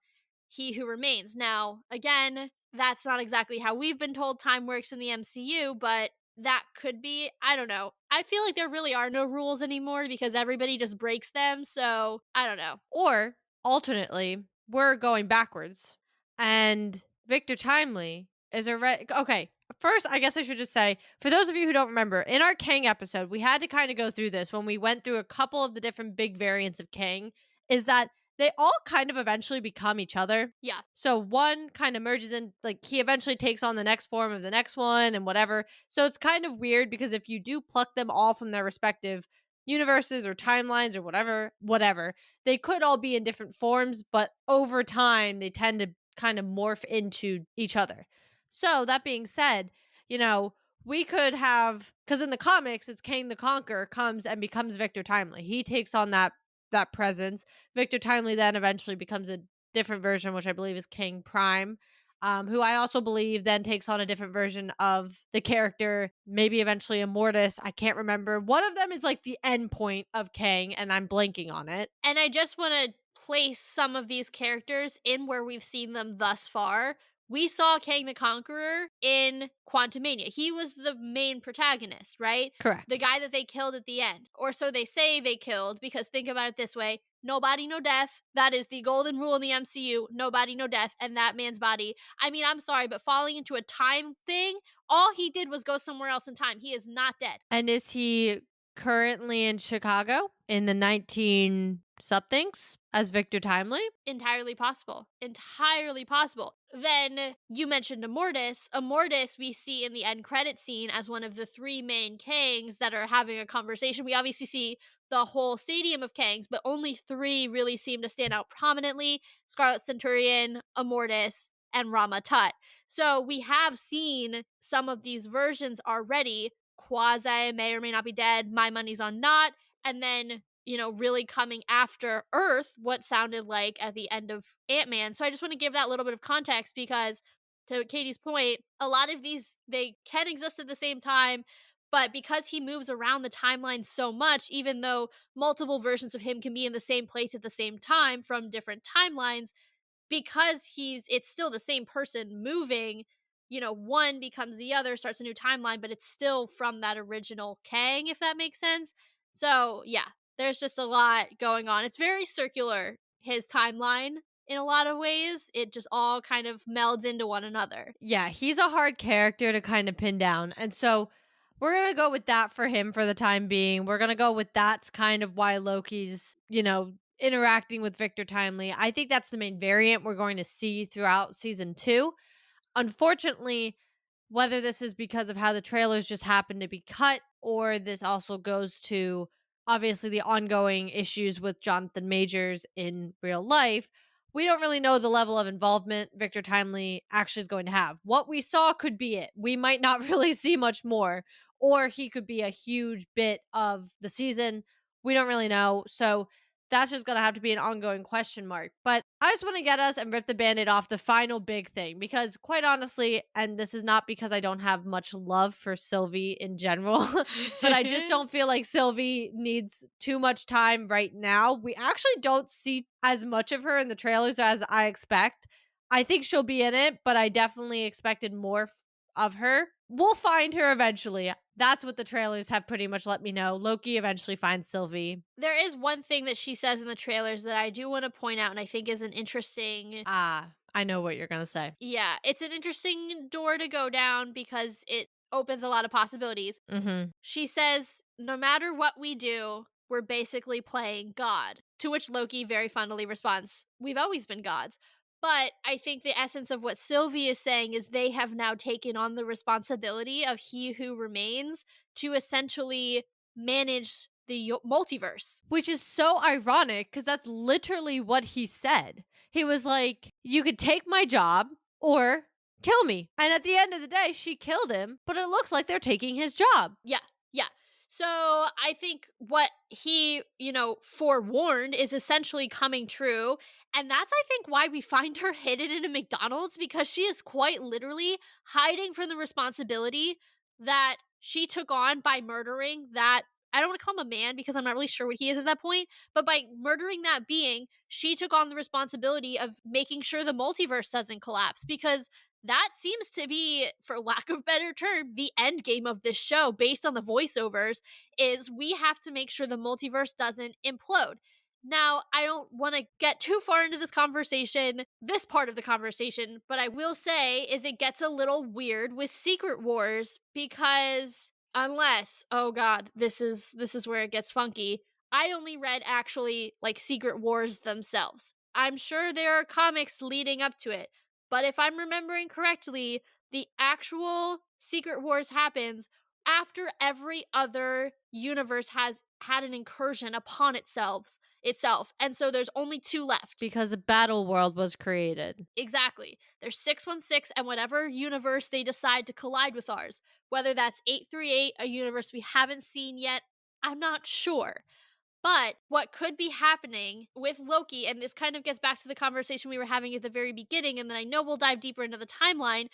He Who Remains. Now, again, that's not exactly how we've been told time works in the MCU, but that could be, I don't know. I feel like there really are no rules anymore because everybody just breaks them. So I don't know. Or alternately, we're going backwards. And Victor Timely is already okay. First, I guess I should just say, for those of you who don't remember, in our Kang episode, we had to kind of go through this when we went through a couple of the different big variants of Kang, is that they all kind of eventually become each other. Yeah. So one kind of merges in, like, he eventually takes on the next form of the next one and whatever. So it's kind of weird because if you do pluck them all from their respective universes or timelines or whatever, they could all be in different forms, but over time they tend to kind of morph into each other. So that being said, you know, we could have, because in the comics it's Kang the Conqueror comes and becomes Victor Timely. He takes on that presence. Victor Timely then eventually becomes a different version, which I believe is King Prime. Who I also believe then takes on a different version of the character, maybe eventually Immortus. I can't remember. One of them is like the end point of Kang, and I'm blanking on it. And I just want to place some of these characters in where we've seen them thus far. We saw Kang the Conqueror in Quantumania. He was the main protagonist, right? Correct. The guy that they killed at the end. Or so they say they killed, because think about it this way: no body, no death. That is the golden rule in the MCU. No body, no death. And that man's body, I mean, I'm sorry, but falling into a time thing, all he did was go somewhere else in time. He is not dead. And is he currently in Chicago in the 19 somethings as Victor Timely? Entirely possible. Entirely possible. Then you mentioned Immortus. Immortus we see in the end credit scene as one of the three main Kangs that are having a conversation. We obviously see the whole stadium of Kangs, but only three really seem to stand out prominently: Scarlet Centurion, Immortus, and Rama Tut. So we have seen some of these versions already. Quasi may or may not be dead. My money's on not. And then, really coming after Earth, what sounded like at the end of Ant-Man. So I just want to give that little bit of context because, to Katie's point, a lot of these, they can exist at the same time, but because he moves around the timeline so much, even though multiple versions of him can be in the same place at the same time from different timelines, because it's still the same person moving, one becomes the other, starts a new timeline, but it's still from that original Kang, if that makes sense. So yeah, there's just a lot going on. It's very circular, his timeline, in a lot of ways. It just all kind of melds into one another. Yeah, he's a hard character to kind of pin down. And so we're going to go with that for him for the time being. We're going to go with that's kind of why Loki's, interacting with Victor Timely. I think that's the main variant we're going to see throughout season 2. Unfortunately, whether this is because of how the trailers just happen to be cut, or this also goes to obviously the ongoing issues with Jonathan Majors in real life, we don't really know the level of involvement Victor Timely actually is going to have. What we saw could be it. We might not really see much more, or he could be a huge bit of the season. We don't really know. So that's just going to have to be an ongoing question mark. But I just want to get us and rip the band-aid off the final big thing, because quite honestly, and this is not because I don't have much love for Sylvie in general, but I just don't feel like Sylvie needs too much time right now. We actually don't see as much of her in the trailers as I expect. I think she'll be in it, but I definitely expected more of her. We'll find her eventually. That's what the trailers have pretty much let me know. Loki eventually finds Sylvie. There is one thing that she says in the trailers that I do want to point out, and I think is an interesting... I know what you're going to say. Yeah, it's an interesting door to go down because it opens a lot of possibilities. Mm-hmm. She says, no matter what we do, we're basically playing God. To which Loki very funnily responds, we've always been gods. But I think the essence of what Sylvie is saying is they have now taken on the responsibility of He Who Remains to essentially manage the multiverse. Which is so ironic because that's literally what he said. He was like, you could take my job or kill me. And at the end of the day, she killed him, but it looks like they're taking his job. Yeah. So I think what he, forewarned is essentially coming true. And that's, I think, why we find her hidden in a McDonald's, because she is quite literally hiding from the responsibility that she took on by murdering that. I don't want to call him a man because I'm not really sure what he is at that point, but by murdering that being, she took on the responsibility of making sure the multiverse doesn't collapse, because That seems to be, for lack of a better term, the end game of this show based on the voiceovers is we have to make sure the multiverse doesn't implode. Now, I don't want to get too far into this part of the conversation, but I will say is it gets a little weird with Secret Wars because unless, oh god, this is where it gets funky. I only read actually like Secret Wars themselves. I'm sure there are comics leading up to it, but if I'm remembering correctly, the actual Secret Wars happens after every other universe has had an incursion upon itself. And so there's only two left. Because a battle world was created. Exactly. There's 616 and whatever universe they decide to collide with ours. Whether that's 838, a universe we haven't seen yet, I'm not sure. But what could be happening with Loki, and this kind of gets back to the conversation we were having at the very beginning, and then I know we'll dive deeper into the timeline,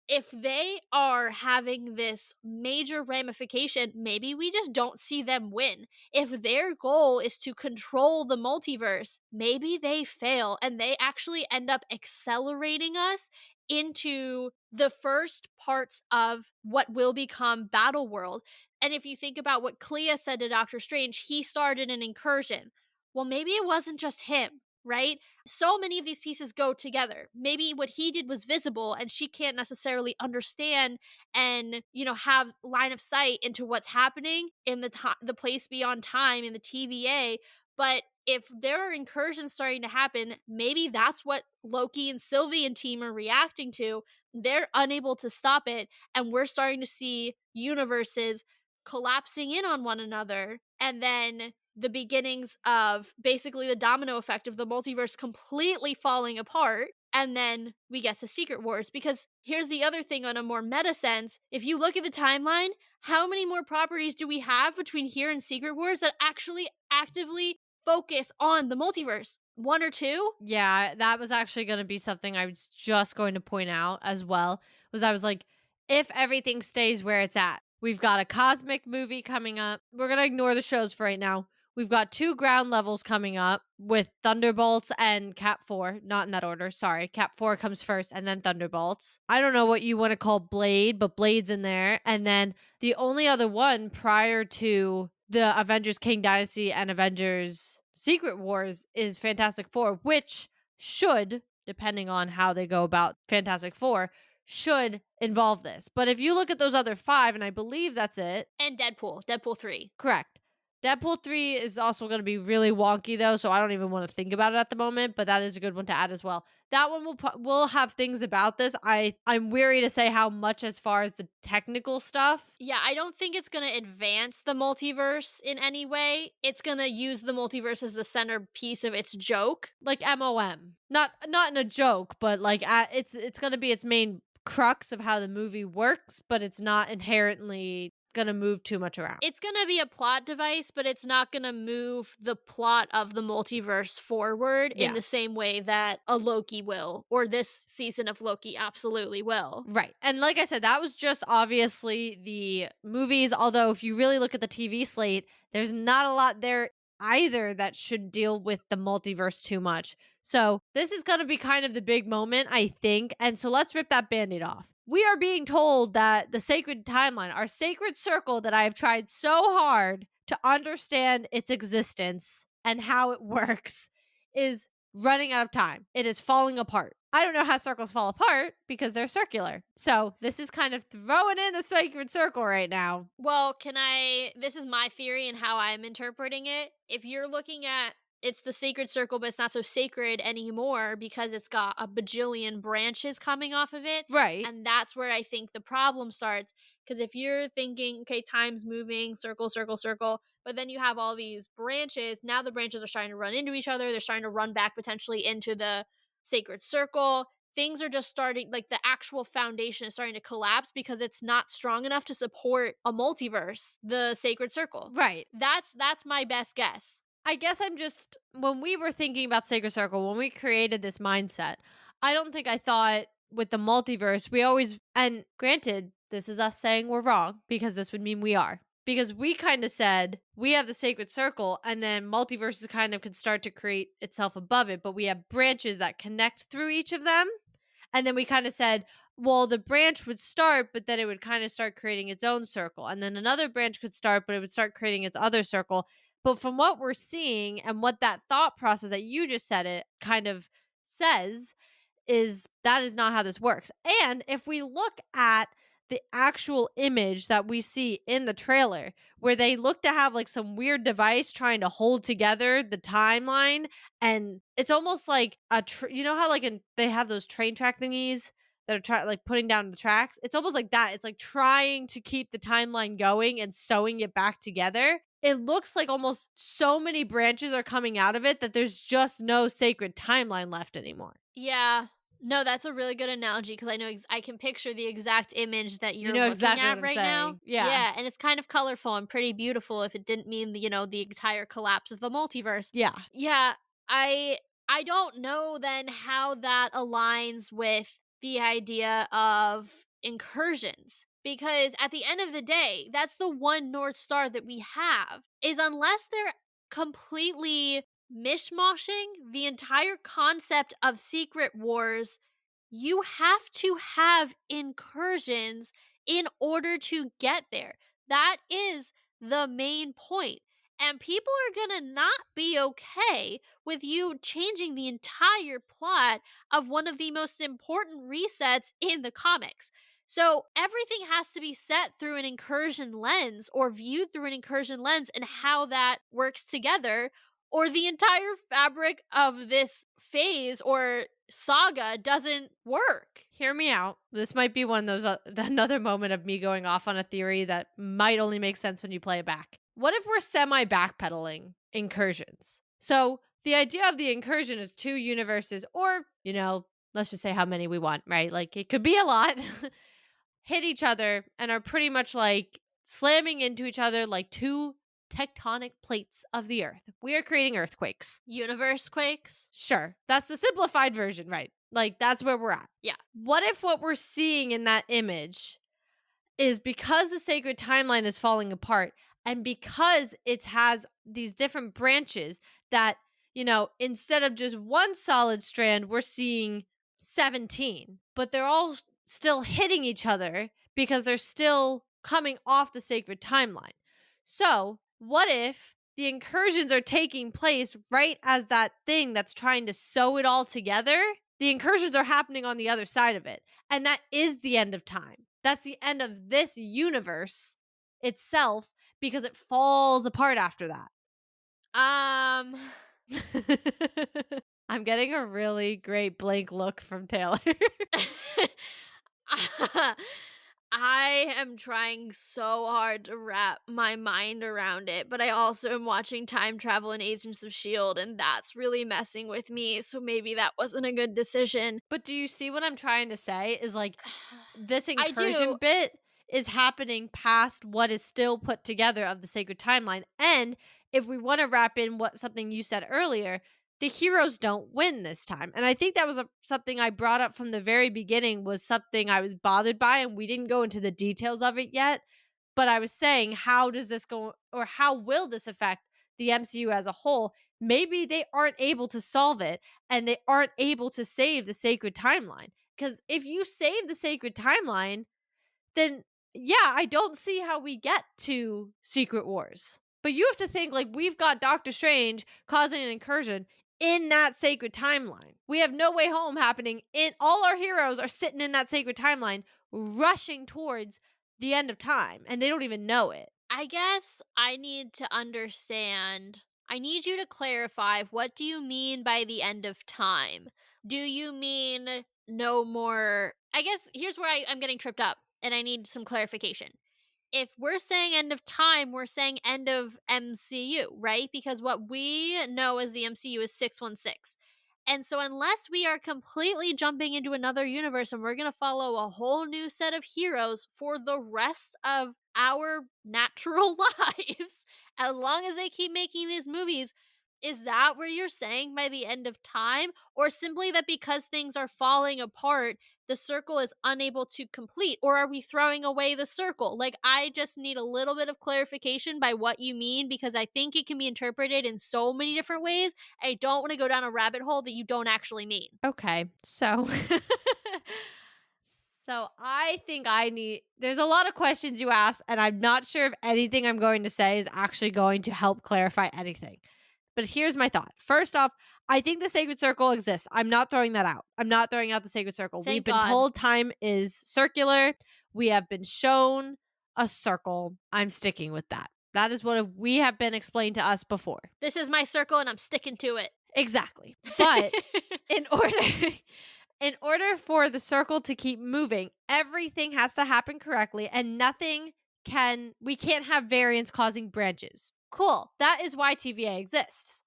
if they are having this major ramification, maybe we just don't see them win. If their goal is to control the multiverse, maybe they fail and they actually end up accelerating us into the first parts of what will become Battle World. And if you think about what Clea said to Doctor Strange, he started an incursion. Well, maybe it wasn't just him, right? So many of these pieces go together. Maybe what he did was visible and she can't necessarily understand and, have line of sight into what's happening in the place beyond time in the TVA, but if there are incursions starting to happen, maybe that's what Loki and Sylvie and team are reacting to. They're unable to stop it and we're starting to see universes collapsing in on one another and then the beginnings of basically the domino effect of the multiverse completely falling apart. And then we get the Secret Wars. Because here's the other thing on a more meta sense. If you look at the timeline, how many more properties do we have between here and Secret Wars that actually actively focus on the multiverse? One or two? Yeah, that was actually going to be something I was just going to point out as well. I was like, if everything stays where it's at, we've got a cosmic movie coming up. We're going to ignore the shows for right now. We've got 2 ground levels coming up with Thunderbolts and Cap 4. Not in that order. Sorry. Cap 4 comes first and then Thunderbolts. I don't know what you want to call Blade, but Blade's in there. And then the only other one prior to the Avengers King Dynasty and Avengers Secret Wars is Fantastic Four, which should, depending on how they go about Fantastic Four, should involve this. But if you look at those other 5, and I believe that's it. And Deadpool 3. Correct. Deadpool 3 is also going to be really wonky, though, so I don't even want to think about it at the moment, but that is a good one to add as well. That one will have things about this. I'm weary to say how much as far as the technical stuff. Yeah, I don't think it's going to advance the multiverse in any way. It's going to use the multiverse as the centerpiece of its joke. Like MOM. Not in a joke, but like it's going to be its main crux of how the movie works, but it's not inherently gonna move too much around. It's gonna be a plot device, but it's not gonna move the plot of the multiverse forward in the same way that a Loki will, or this season of Loki absolutely will. Right. And like I said, that was just obviously the movies, although if you really look at the TV slate, there's not a lot there either that should deal with the multiverse too much. So this is gonna be kind of the big moment, I think. And so let's rip that band-aid off. We are being told that the sacred timeline, our sacred circle that I have tried so hard to understand its existence and how it works, is running out of time. It is falling apart. I don't know how circles fall apart because they're circular. So this is kind of throwing in the sacred circle right now. Well, this is my theory and how I'm interpreting it. If you're looking at it's the sacred circle, but it's not so sacred anymore because it's got a bajillion branches coming off of it. Right. And that's where I think the problem starts. Because if you're thinking, okay, time's moving, circle, circle, circle, but then you have all these branches, now the branches are starting to run into each other. They're starting to run back potentially into the sacred circle. Things are just starting, like the actual foundation is starting to collapse because it's not strong enough to support a multiverse, the sacred circle. Right. That's my best guess. I guess when we were thinking about Sacred Circle, when we created this mindset, I don't think I thought with the multiverse, and granted, this is us saying we're wrong because this would mean we are. Because we kind of said we have the Sacred Circle and then multiverses kind of could start to create itself above it, but we have branches that connect through each of them. And then we kind of said, well, the branch would start, but then it would kind of start creating its own circle. And then another branch could start, but it would start creating its other circle. But from what we're seeing and what that thought process that you just said it kind of says, is that is not how this works. And if we look at the actual image that we see in the trailer, where they look to have like some weird device trying to hold together the timeline, and it's almost like you know how like they have those train track thingies that are like putting down the tracks. It's almost like that. It's like trying to keep the timeline going and sewing it back together. It looks like almost so many branches are coming out of it that there's just no sacred timeline left anymore. Yeah. No, that's a really good analogy because I know I can picture the exact image that You you're know looking exactly what at I'm right now. saying. Yeah. Yeah, and it's kind of colorful and pretty beautiful if it didn't mean the entire collapse of the multiverse. Yeah. Yeah, I I don't know then how that aligns with the idea of incursions because at the end of the day, that's the one north star that we have is unless they're completely mishmashing the entire concept of secret wars, you have to have incursions in order to get there. That is the main point. And people are going to not be okay with you changing the entire plot of one of the most important resets in the comics. So everything has to be set through an incursion lens or viewed through an incursion lens and how that works together, or the entire fabric of this phase or saga doesn't work. Hear me out. This might be one of those another moment of me going off on a theory that might only make sense when you play it back. What if we're semi backpedaling incursions? So the idea of the incursion is two universes, or let's just say how many we want, right? Like it could be a lot, hit each other and are pretty much like slamming into each other like two tectonic plates of the earth. We are creating earthquakes. Universe quakes? Sure. That's the simplified version, right? Like that's where we're at. Yeah. What if what we're seeing in that image is because the sacred timeline is falling apart and because it has these different branches that, instead of just one solid strand, we're seeing 17, but they're all still hitting each other because they're still coming off the sacred timeline. So, what if the incursions are taking place right as that thing that's trying to sew it all together? The incursions are happening on the other side of it. And that is the end of time. That's the end of this universe itself because it falls apart after that. I'm getting a really great blank look from Taylor. I am trying so hard to wrap my mind around it, but I also am watching Time Travel and Agents of S.H.I.E.L.D., and that's really messing with me, so maybe that wasn't a good decision. But do you see what I'm trying to say? Is like this I incursion do. bit is happening past what is still put together of the sacred timeline. And if we want to wrap in what something you said earlier, the heroes don't win this time. And I think that was something I brought up from the very beginning, was something I was bothered by, and we didn't go into the details of it yet. But I was saying, how does this go, or how will this affect the MCU as a whole? Maybe they aren't able to solve it and they aren't able to save the sacred timeline. Because if you save the sacred timeline, then yeah, I don't see how we get to Secret Wars. But you have to think like we've got Doctor Strange causing an incursion in that sacred timeline. We have No Way Home happening in all our heroes are sitting in that sacred timeline, rushing towards the end of time, and they don't even know it. I guess I need to understand. I need you to clarify, what do you mean by the end of time? Do you mean no more? I guess here's where I'm getting tripped up and I need some clarification. If we're saying end of time, we're saying end of MCU, right? Because what we know as the MCU is 616. And so, unless we are completely jumping into another universe and we're going to follow a whole new set of heroes for the rest of our natural lives, as long as they keep making these movies, is that where you're saying by the end of time? Or simply that because things are falling apart, the circle is unable to complete? Or are we throwing away the circle? Like, I just need a little bit of clarification by what you mean, because I think it can be interpreted in so many different ways. I don't want to go down a rabbit hole that you don't actually mean. Okay, so So I think there's a lot of questions you asked, and I'm not sure if anything I'm going to say is actually going to help clarify anything. But here's my thought. First off, I think the sacred circle exists. I'm not throwing that out. I'm not throwing out the sacred circle. We've Thank been God. told time is circular. We have been shown a circle. I'm sticking with that. That is what we have been explained to us before. This is my circle and I'm sticking to it. Exactly. But in order for the circle to keep moving, everything has to happen correctly and we can't have variance causing branches. Cool. That is why TVA exists.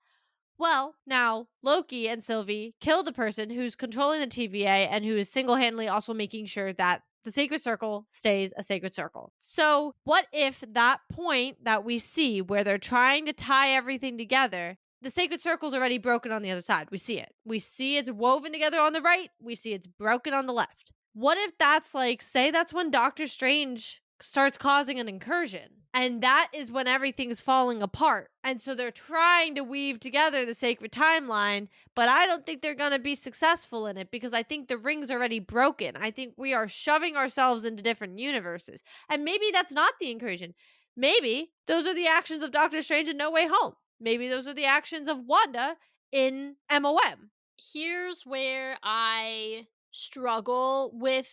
Well, now Loki and Sylvie kill the person who's controlling the TVA and who is single-handedly also making sure that the sacred circle stays a sacred circle. So, what if that point that we see where they're trying to tie everything together, the sacred circle's already broken on the other side? We see it. We see it's woven together on the right. We see it's broken on the left. What if that's say that's when Doctor Strange starts causing an incursion? And that is when everything's falling apart. And so they're trying to weave together the sacred timeline, but I don't think they're going to be successful in it because I think the ring's already broken. I think we are shoving ourselves into different universes. And maybe that's not the incursion. Maybe those are the actions of Doctor Strange in No Way Home. Maybe those are the actions of Wanda in MOM. Here's where I struggle with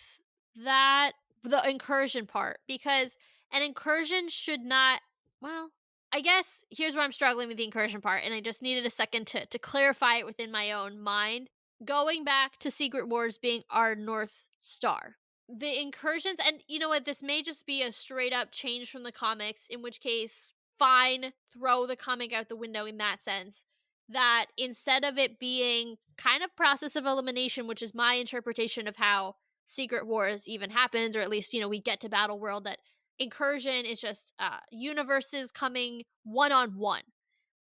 the incursion part, because an incursion should not, well, I guess here's where I'm struggling with the incursion part, and I just needed a second to clarify it within my own mind. Going back to Secret Wars being our North Star. The incursions, and you know what, this may just be a straight up change from the comics, in which case, fine, throw the comic out the window in that sense. That instead of it being kind of process of elimination, which is my interpretation of how Secret Wars even happens, or at least, we get to Battle World, that incursion is just universes coming one-on-one.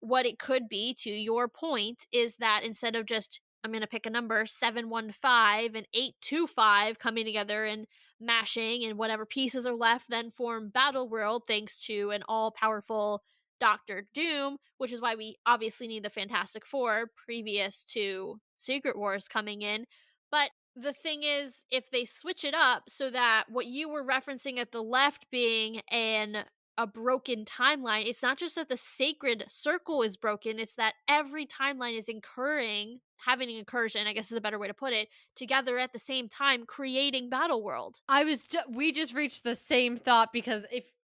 What it could be, to your point, is that instead of just, I'm going to pick a number, 715 and 825 coming together and mashing, and whatever pieces are left then form Battle World, thanks to an all-powerful Doctor Doom, which is why we obviously need the Fantastic Four previous to Secret Wars coming in. But the thing is, if they switch it up so that what you were referencing at the left being a broken timeline, it's not just that the sacred circle is broken, it's that every timeline is having an incursion, I guess is a better way to put it, together at the same time, creating Battle World. We just reached the same thought because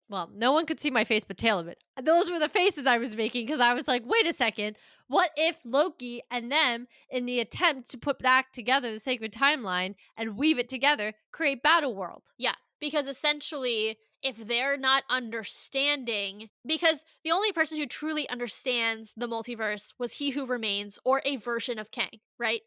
no one could see my face but Taylor, but those were the faces I was making because I was like, wait a second, what if Loki and them, in the attempt to put back together the sacred timeline and weave it together, create Battle World? Yeah, because essentially, if they're not understanding, because the only person who truly understands the multiverse was He Who Remains, or a version of Kang, right?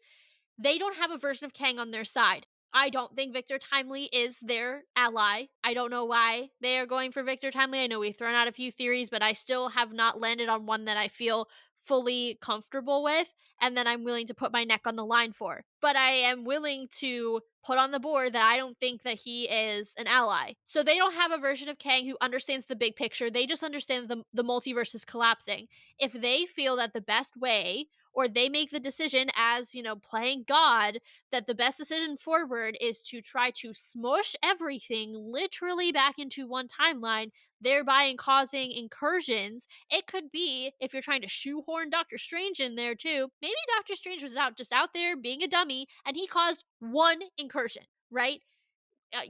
They don't have a version of Kang on their side. I don't think Victor Timely is their ally. I don't know why they are going for Victor Timely. I know we've thrown out a few theories, but I still have not landed on one that I feel fully comfortable with and that I'm willing to put my neck on the line for. But I am willing to put on the board that I don't think that he is an ally. So they don't have a version of Kang who understands the big picture. They just understand that the multiverse is collapsing. If they feel that the best way, or they make the decision as, playing God, that the best decision forward is to try to smush everything literally back into one timeline, thereby causing incursions. It could be, if you're trying to shoehorn Doctor Strange in there too, maybe Doctor Strange was just out there being a dummy and he caused one incursion, right?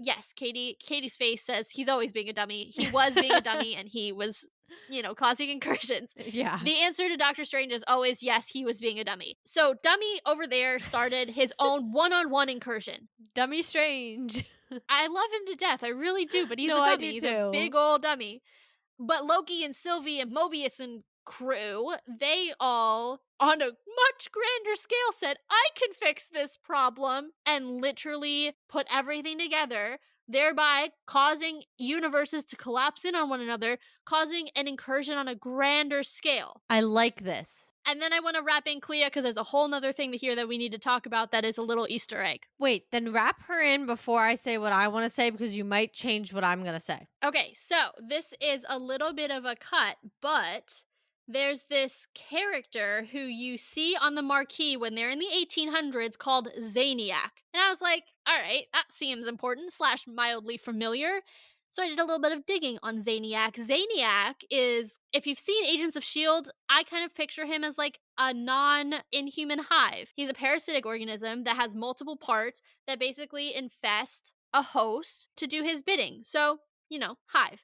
Yes, Katie's face says he's always being a dummy. He was being a dummy and he was, causing incursions. Yeah. The answer to Doctor Strange is always yes, he was being a dummy. So Dummy over there started his own one-on-one incursion. Dummy Strange. I love him to death. I really do, but he's a I dummy. do He's too. a big old dummy. But Loki and Sylvie and Mobius and crew, they all, on a much grander scale, said, I can fix this problem, and literally put everything together, thereby causing universes to collapse in on one another, causing an incursion on a grander scale. I like this. And then I want to wrap in Clea because there's a whole nother thing here that we need to talk about that is a little Easter egg. Wait, then wrap her in before I say what I want to say because you might change what I'm going to say. Okay, so this is a little bit of a cut, but there's this character who you see on the marquee when they're in the 1800s called Zaniac. And I was like, all right, that seems important slash mildly familiar. So I did a little bit of digging on Zaniac. Zaniac is, if you've seen Agents of S.H.I.E.L.D., I kind of picture him as like a non inhuman hive. He's a parasitic organism that has multiple parts that basically infest a host to do his bidding. So, hive.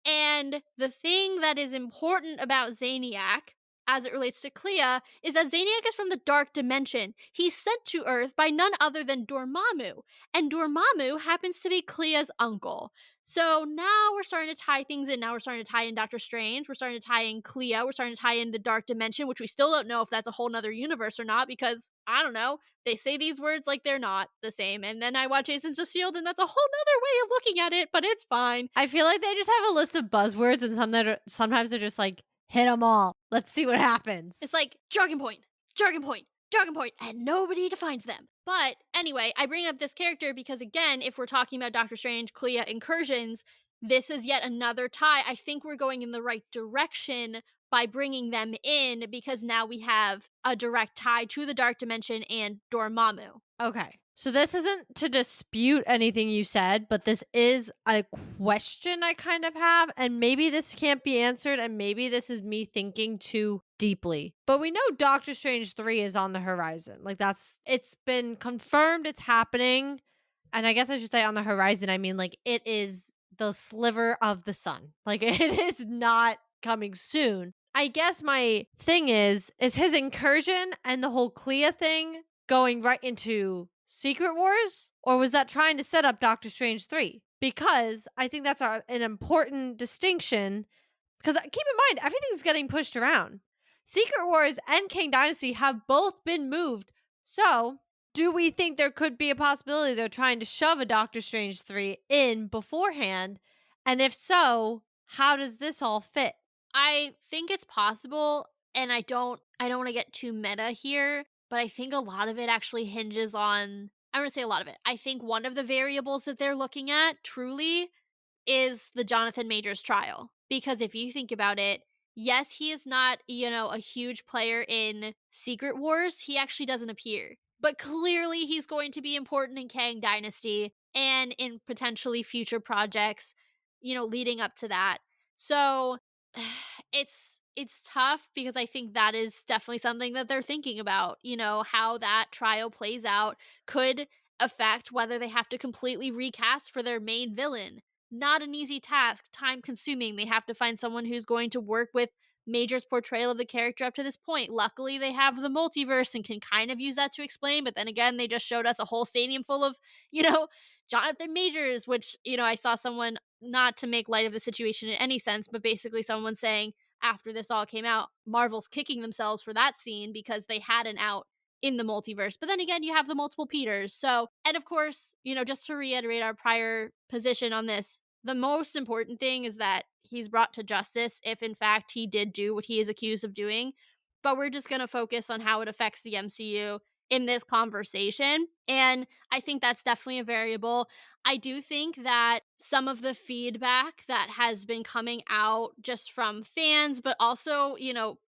And the thing that is important about Zaniac, as it relates to Clea, is that Zaniac is from the Dark Dimension. He's sent to Earth by none other than Dormammu, and Dormammu happens to be Clea's uncle. So now we're starting to tie things in. Now we're starting to tie in Doctor Strange. We're starting to tie in Clea. We're starting to tie in the Dark Dimension, which we still don't know if that's a whole nother universe or not, because, I don't know, they say these words like they're not the same. And then I watch Agents of S.H.I.E.L.D., and that's a whole nother way of looking at it, but it's fine. I feel like they just have a list of buzzwords, and sometimes they're just like, hit them all. Let's see what happens. It's like jargon point, jargon point, jargon point, and nobody defines them. But anyway, I bring up this character because, again, if we're talking about Doctor Strange, Clea incursions, this is yet another tie. I think we're going in the right direction by bringing them in because now we have a direct tie to the Dark Dimension and Dormammu. Okay. So this isn't to dispute anything you said, but this is a question I kind of have, and maybe this can't be answered, and maybe this is me thinking too deeply. But we know Doctor Strange 3 is on the horizon. Like it's been confirmed it's happening. And I guess I should say on the horizon, I mean like it is the sliver of the sun. Like it is not coming soon. I guess my thing is his incursion and the whole Clea thing going right into Secret Wars? Or was that trying to set up Doctor Strange 3? Because I think that's an important distinction. Because keep in mind, everything's getting pushed around. Secret Wars and Kang Dynasty have both been moved. So, do we think there could be a possibility they're trying to shove a Doctor Strange 3 in beforehand? And if so, how does this all fit? I think it's possible, and I don't want to get too meta here, but I think a lot of it actually hinges on, I'm going to say a lot of it. I think one of the variables that they're looking at truly is the Jonathan Majors trial. Because if you think about it, yes, he is not, a huge player in Secret Wars. He actually doesn't appear. But clearly he's going to be important in Kang Dynasty and in potentially future projects, leading up to that. So it's tough because I think that is definitely something that they're thinking about, how that trial plays out could affect whether they have to completely recast for their main villain. Not an easy task, time consuming. They have to find someone who's going to work with Major's portrayal of the character up to this point. Luckily, they have the multiverse and can kind of use that to explain, but then again, they just showed us a whole stadium full of, Jonathan Majors, which, I saw someone, not to make light of the situation in any sense, but basically someone saying after this all came out, Marvel's kicking themselves for that scene because they had an out in the multiverse. But then again, you have the multiple Peters. So, and of course, just to reiterate our prior position on this, the most important thing is that he's brought to justice if in fact he did do what he is accused of doing. But we're just going to focus on how it affects the MCU in this conversation. And I think that's definitely a variable. I do think that some of the feedback that has been coming out just from fans, but also,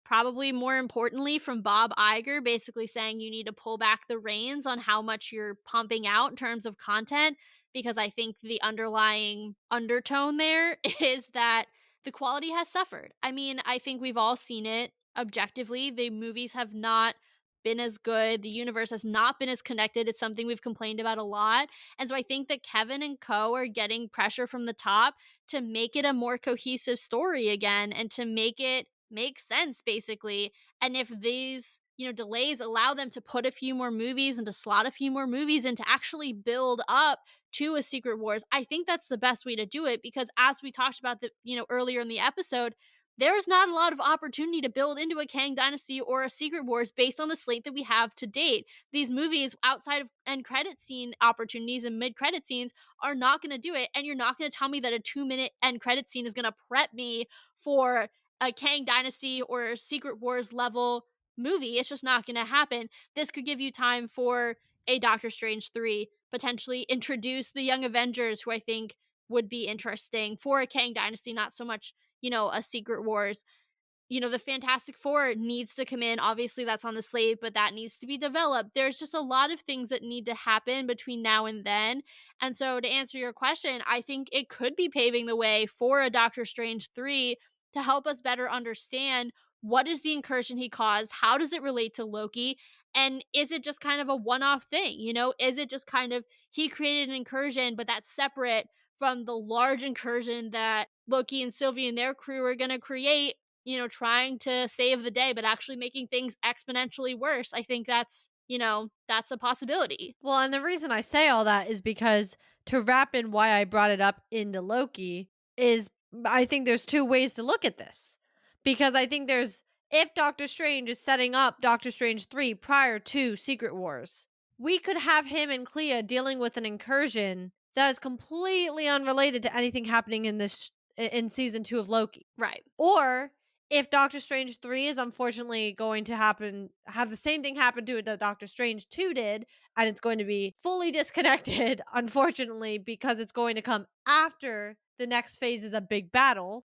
probably more importantly from Bob Iger, basically saying you need to pull back the reins on how much you're pumping out in terms of content, because I think the underlying undertone there is that the quality has suffered. I mean, I think we've all seen it objectively. The movies have not been as good. The universe has not been as connected. It's something we've complained about a lot. And so I think that Kevin and co are getting pressure from the top to make it a more cohesive story again and to make it make sense, basically. And if these, delays allow them to put a few more movies and to slot a few more movies and to actually build up to a Secret Wars, I think that's the best way to do it, because as we talked about earlier in the episode, there's not a lot of opportunity to build into a Kang Dynasty or a Secret Wars based on the slate that we have to date. These movies, outside of end credit scene opportunities and mid credit scenes, are not going to do it. And you're not going to tell me that a 2-minute end credit scene is going to prep me for a Kang Dynasty or a Secret Wars level movie. It's just not going to happen. This could give you time for a Doctor Strange 3, potentially introduce the Young Avengers, who I think would be interesting for a Kang Dynasty, not so much, a Secret Wars. the Fantastic Four needs to come in. Obviously, that's on the slate, but that needs to be developed. There's just a lot of things that need to happen between now and then. And so, to answer your question, I think it could be paving the way for a Doctor Strange 3 to help us better understand what is the incursion he caused? How does it relate to Loki? And is it just kind of a one off thing? Is it just kind of he created an incursion, but that's separate from the large incursion that Loki and Sylvie and their crew are going to create, trying to save the day, but actually making things exponentially worse. I think that's a possibility. Well, and the reason I say all that is because, to wrap in why I brought it up into Loki, is I think there's two ways to look at this. Because I think there's, if Doctor Strange is setting up Doctor Strange 3 prior to Secret Wars, we could have him and Clea dealing with an incursion that is completely unrelated to anything happening in season 2 of Loki. Right. Or if Doctor Strange 3 is unfortunately going to have the same thing happen to it that Doctor Strange 2 did, and it's going to be fully disconnected, unfortunately, because it's going to come after the next phase is a big battle.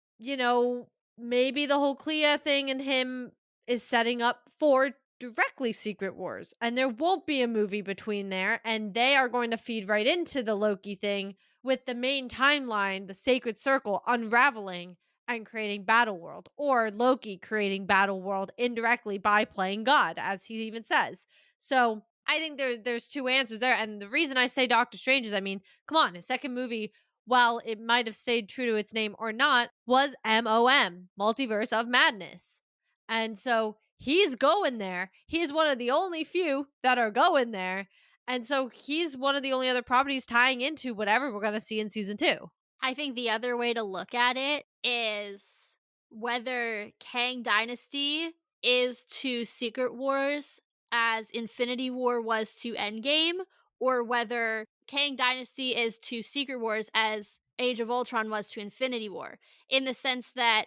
Maybe the whole Clea thing and him is setting up for directly Secret Wars, and there won't be a movie between there, and they are going to feed right into the Loki thing with the main timeline, the Sacred Circle, unraveling and creating Battle World, or Loki creating Battle World indirectly by playing God, as he even says. So I think there's two answers there. And the reason I say Doctor Strange is, I mean, come on, his second movie, while it might have stayed true to its name or not, was MOM, Multiverse of Madness. And so he's going there. He's one of the only few that are going there. And so he's one of the only other properties tying into whatever we're going to see in season 2. I think the other way to look at it is whether Kang Dynasty is to Secret Wars as Infinity War was to Endgame, or whether Kang Dynasty is to Secret Wars as Age of Ultron was to Infinity War, in the sense that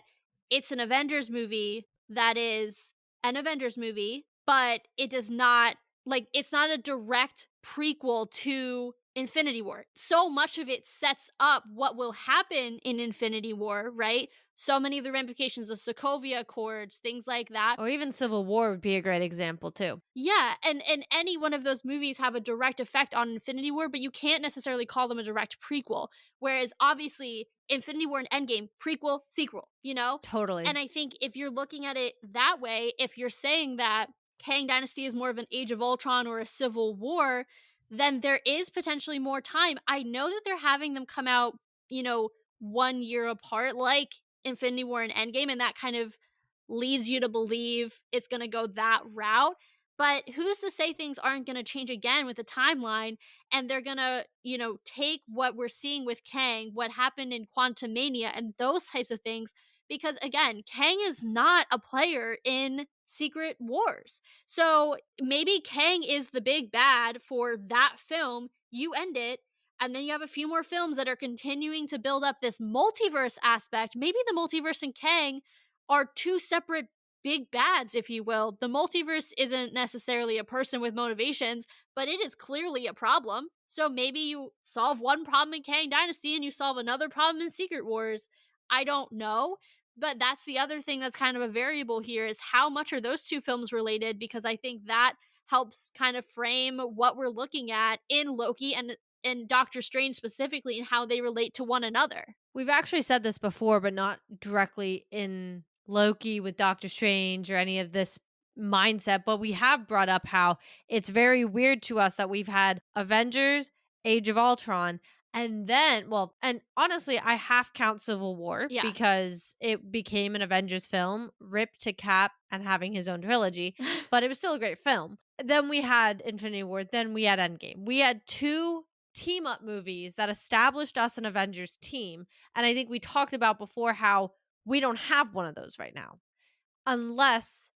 it's an Avengers movie that is an Avengers movie, but it does not, it's not a direct prequel to Infinity War. So much of it sets up what will happen in Infinity War, right? So many of the ramifications, the Sokovia Accords, things like that. Or even Civil War would be a great example too. Yeah, and any one of those movies have a direct effect on Infinity War, but you can't necessarily call them a direct prequel. Whereas obviously Infinity War and Endgame, prequel, sequel, Totally. And I think if you're looking at it that way, if you're saying that Kang Dynasty is more of an Age of Ultron or a Civil War, then there is potentially more time. I know that they're having them come out, 1 year apart, like Infinity War and Endgame, and that kind of leads you to believe it's going to go that route. But who's to say things aren't going to change again with the timeline, and they're going to, take what we're seeing with Kang, what happened in Quantumania, and those types of things. Because again, Kang is not a player in Secret Wars. So maybe Kang is the big bad for that film. You end it, and then you have a few more films that are continuing to build up this multiverse aspect. Maybe the multiverse and Kang are two separate big bads, if you will. The multiverse isn't necessarily a person with motivations, but it is clearly a problem. So maybe you solve one problem in Kang Dynasty and you solve another problem in Secret Wars. I don't know. But that's the other thing that's kind of a variable here, is how much are those two films related? Because I think that helps kind of frame what we're looking at in Loki and Doctor Strange specifically, and how they relate to one another. We've actually said this before, but not directly in Loki with Doctor Strange or any of this mindset, but we have brought up how it's very weird to us that we've had Avengers, Age of Ultron, and then, well, and honestly, I half count Civil War Yeah. because it became an Avengers film, ripped to Cap and having his own trilogy, but it was still a great film. Then we had Infinity War, then we had Endgame. We had two team up movies that established us an Avengers team. And I think we talked about before how we don't have one of those right now. Unless,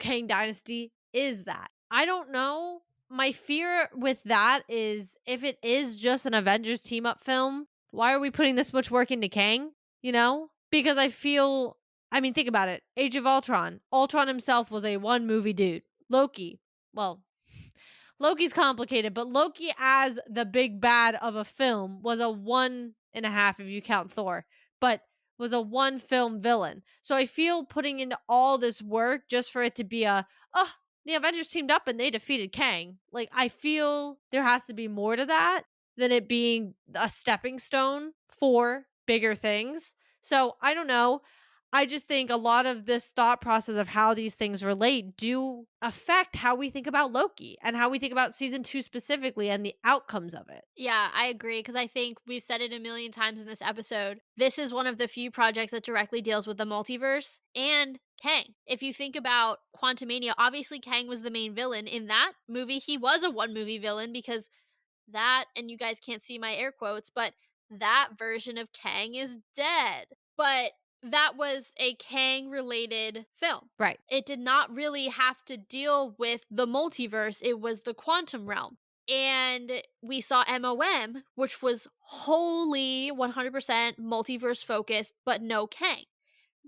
Kang Dynasty is that. I don't know. My fear with that is, if it is just an Avengers team up film, why are we putting this much work into Kang? Because I feel, think about it. Age of Ultron. Ultron himself was a one movie dude. Loki. Well, Loki's complicated, but Loki as the big bad of a film was a 1.5 if you count Thor. But was a one film villain. So I feel putting into all this work just for it to be oh, the Avengers teamed up and they defeated Kang. Like, I feel there has to be more to that than it being a stepping stone for bigger things. So I don't know. I just think a lot of this thought process of how these things relate do affect how we think about Loki and how we think about season 2 specifically and the outcomes of it. Yeah, I agree because I think we've said it a million times in this episode. This is one of the few projects that directly deals with the multiverse and Kang. If you think about Quantumania, obviously Kang was the main villain. In that movie, he was a one movie villain because that, and you guys can't see my air quotes, but that version of Kang is dead. But that was a Kang related film. Right. It did not really have to deal with the multiverse, it was the quantum realm. And we saw MOM, which was wholly 100% multiverse focused, but no Kang.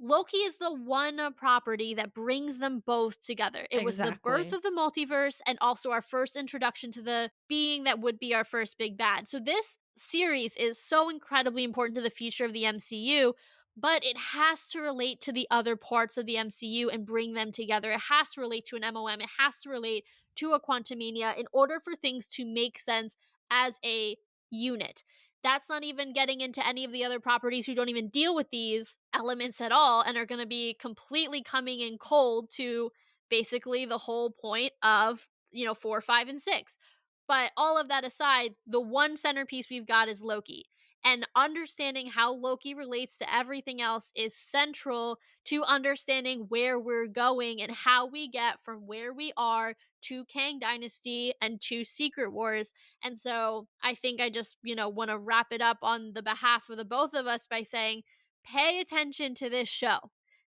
Loki is the one property that brings them both together. It was the birth Exactly. of the multiverse and also our first introduction to the being that would be our first big bad. So this series is so incredibly important to the future of the MCU, but it has to relate to the other parts of the MCU and bring them together. It has to relate to an MOM. It has to relate to a Quantumania in order for things to make sense as a unit. That's not even getting into any of the other properties who don't even deal with these elements at all and are going to be completely coming in cold to basically the whole point of, 4, 5, and 6. But all of that aside, the one centerpiece we've got is Loki. And understanding how Loki relates to everything else is central to understanding where we're going and how we get from where we are to Kang Dynasty and to Secret Wars. And so I think I just, want to wrap it up on the behalf of the both of us by saying, pay attention to this show.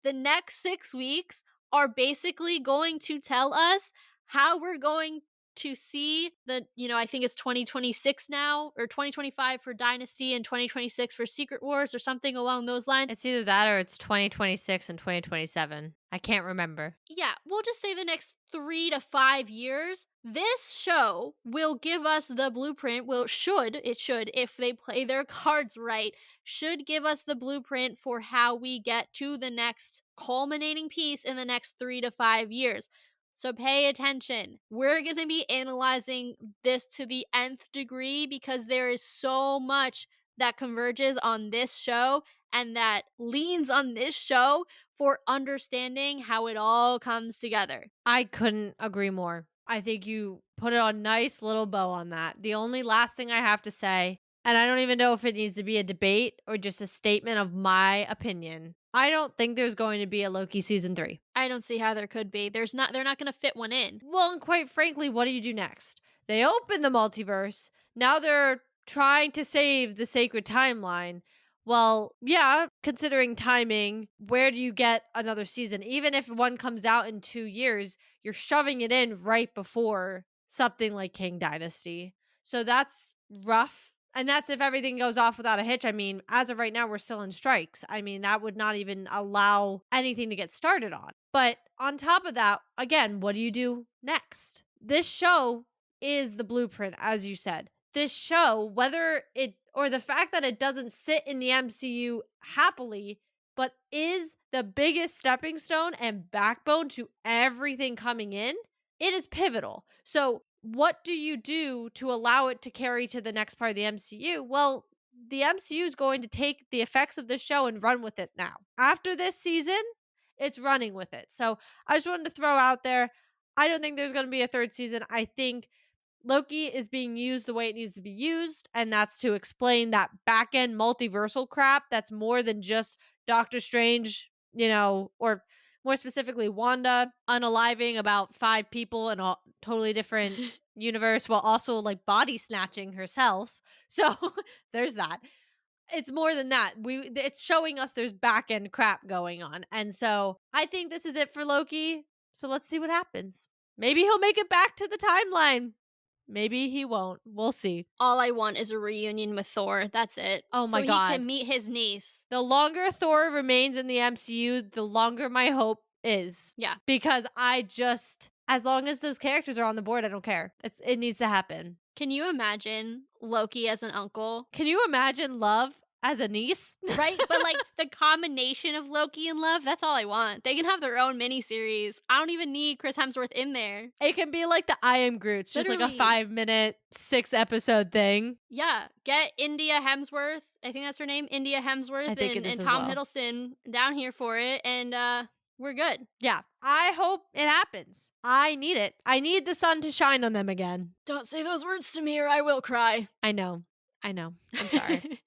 The next 6 weeks are basically going to tell us how we're going to see the, I think it's 2026 now, or 2025 for Dynasty and 2026 for Secret Wars or something along those lines. It's either that or it's 2026 and 2027. I can't remember. Yeah, we'll just say the next 3 to 5 years. This show will give us the blueprint. It should, if they play their cards right, should give us the blueprint for how we get to the next culminating piece in the next 3 to 5 years. So pay attention. We're going to be analyzing this to the nth degree because there is so much that converges on this show and that leans on this show for understanding how it all comes together. I couldn't agree more. I think you put a nice little bow on that. The only last thing I have to say, and I don't even know if it needs to be a debate or just a statement of my opinion. I don't think there's going to be a Loki season 3. I don't see how there could be. They're not going to fit one in. Well, and quite frankly, what do you do next? They open the multiverse. Now they're trying to save the sacred timeline. Well, yeah, considering timing, where do you get another season? Even if one comes out in 2 years, you're shoving it in right before something like King Dynasty. So that's rough. And that's if everything goes off without a hitch. I mean, as of right now, we're still in strikes. I mean, that would not even allow anything to get started on. But on top of that, again, what do you do next? This show is the blueprint, as you said. This show, whether it or the fact that it doesn't sit in the MCU happily, but is the biggest stepping stone and backbone to everything coming in, it is pivotal. So, what do you do to allow it to carry to the next part of the MCU? Well, the MCU is going to take the effects of this show and run with it now. After this season, it's running with it. So, I just wanted to throw out there, I don't think there's going to be a third season. I think Loki is being used the way it needs to be used, and that's to explain that back end multiversal crap that's more than just Doctor Strange, or more specifically Wanda unaliving about 5 people in a totally different universe while also like body snatching herself. So there's that. It's more than that. It's showing us there's back end crap going on. And so I think this is it for Loki. So let's see what happens. Maybe he'll make it back to the timeline. Maybe he won't. We'll see. All I want is a reunion with Thor. That's it. Oh my God. So he can meet his niece. The longer Thor remains in the MCU, the longer my hope is. Yeah. Because as long as those characters are on the board, I don't care. It needs to happen. Can you imagine Loki as an uncle? Can you imagine love as a niece. Right? But like the combination of Loki and Love, that's all I want. They can have their own miniseries. I don't even need Chris Hemsworth in there. It can be like the I Am Groot's, just like a Literally. 5-minute, 6-episode thing. Yeah. Get India Hemsworth. I think that's her name. India I Hemsworth think it is and as Tom well. Hiddleston down here for it. And we're good. Yeah, I hope it happens. I need it. I need the sun to shine on them again. Don't say those words to me or I will cry. I know. I'm sorry.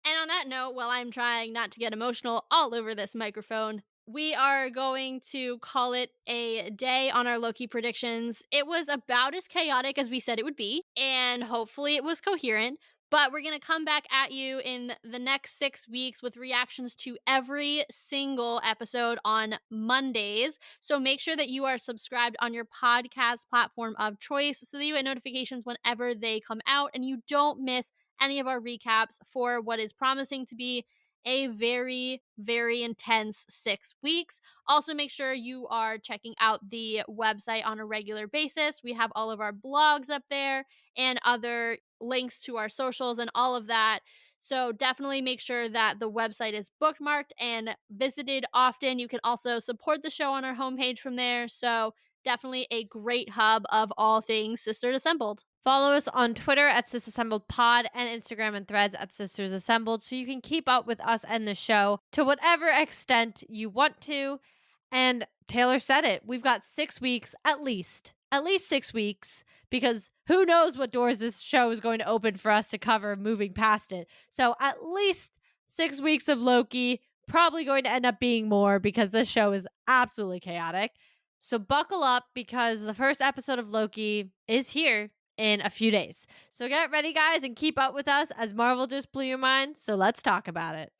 And on that note, while I'm trying not to get emotional all over this microphone, we are going to call it a day on our Loki predictions. It was about as chaotic as we said it would be, and hopefully it was coherent. But we're going to come back at you in the next 6 weeks with reactions to every single episode on Mondays. So make sure that you are subscribed on your podcast platform of choice so that you get notifications whenever they come out and you don't miss any of our recaps for what is promising to be a very, very intense 6 weeks. Also, make sure you are checking out the website on a regular basis. We have all of our blogs up there and other links to our socials and all of that. So definitely make sure that the website is bookmarked and visited often. You can also support the show on our homepage from there. So definitely a great hub of all things Sisters Assembled. Follow us on Twitter at SisAssembledPod and Instagram and Threads at Sisters Assembled so you can keep up with us and the show to whatever extent you want to. And Taylor said it. We've got 6 weeks at least 6 weeks, because who knows what doors this show is going to open for us to cover moving past it. So at least 6 weeks of Loki, probably going to end up being more because this show is absolutely chaotic. So buckle up because the first episode of Loki is here in a few days. So get ready, guys, and keep up with us as Marvel just blew your mind. So let's talk about it.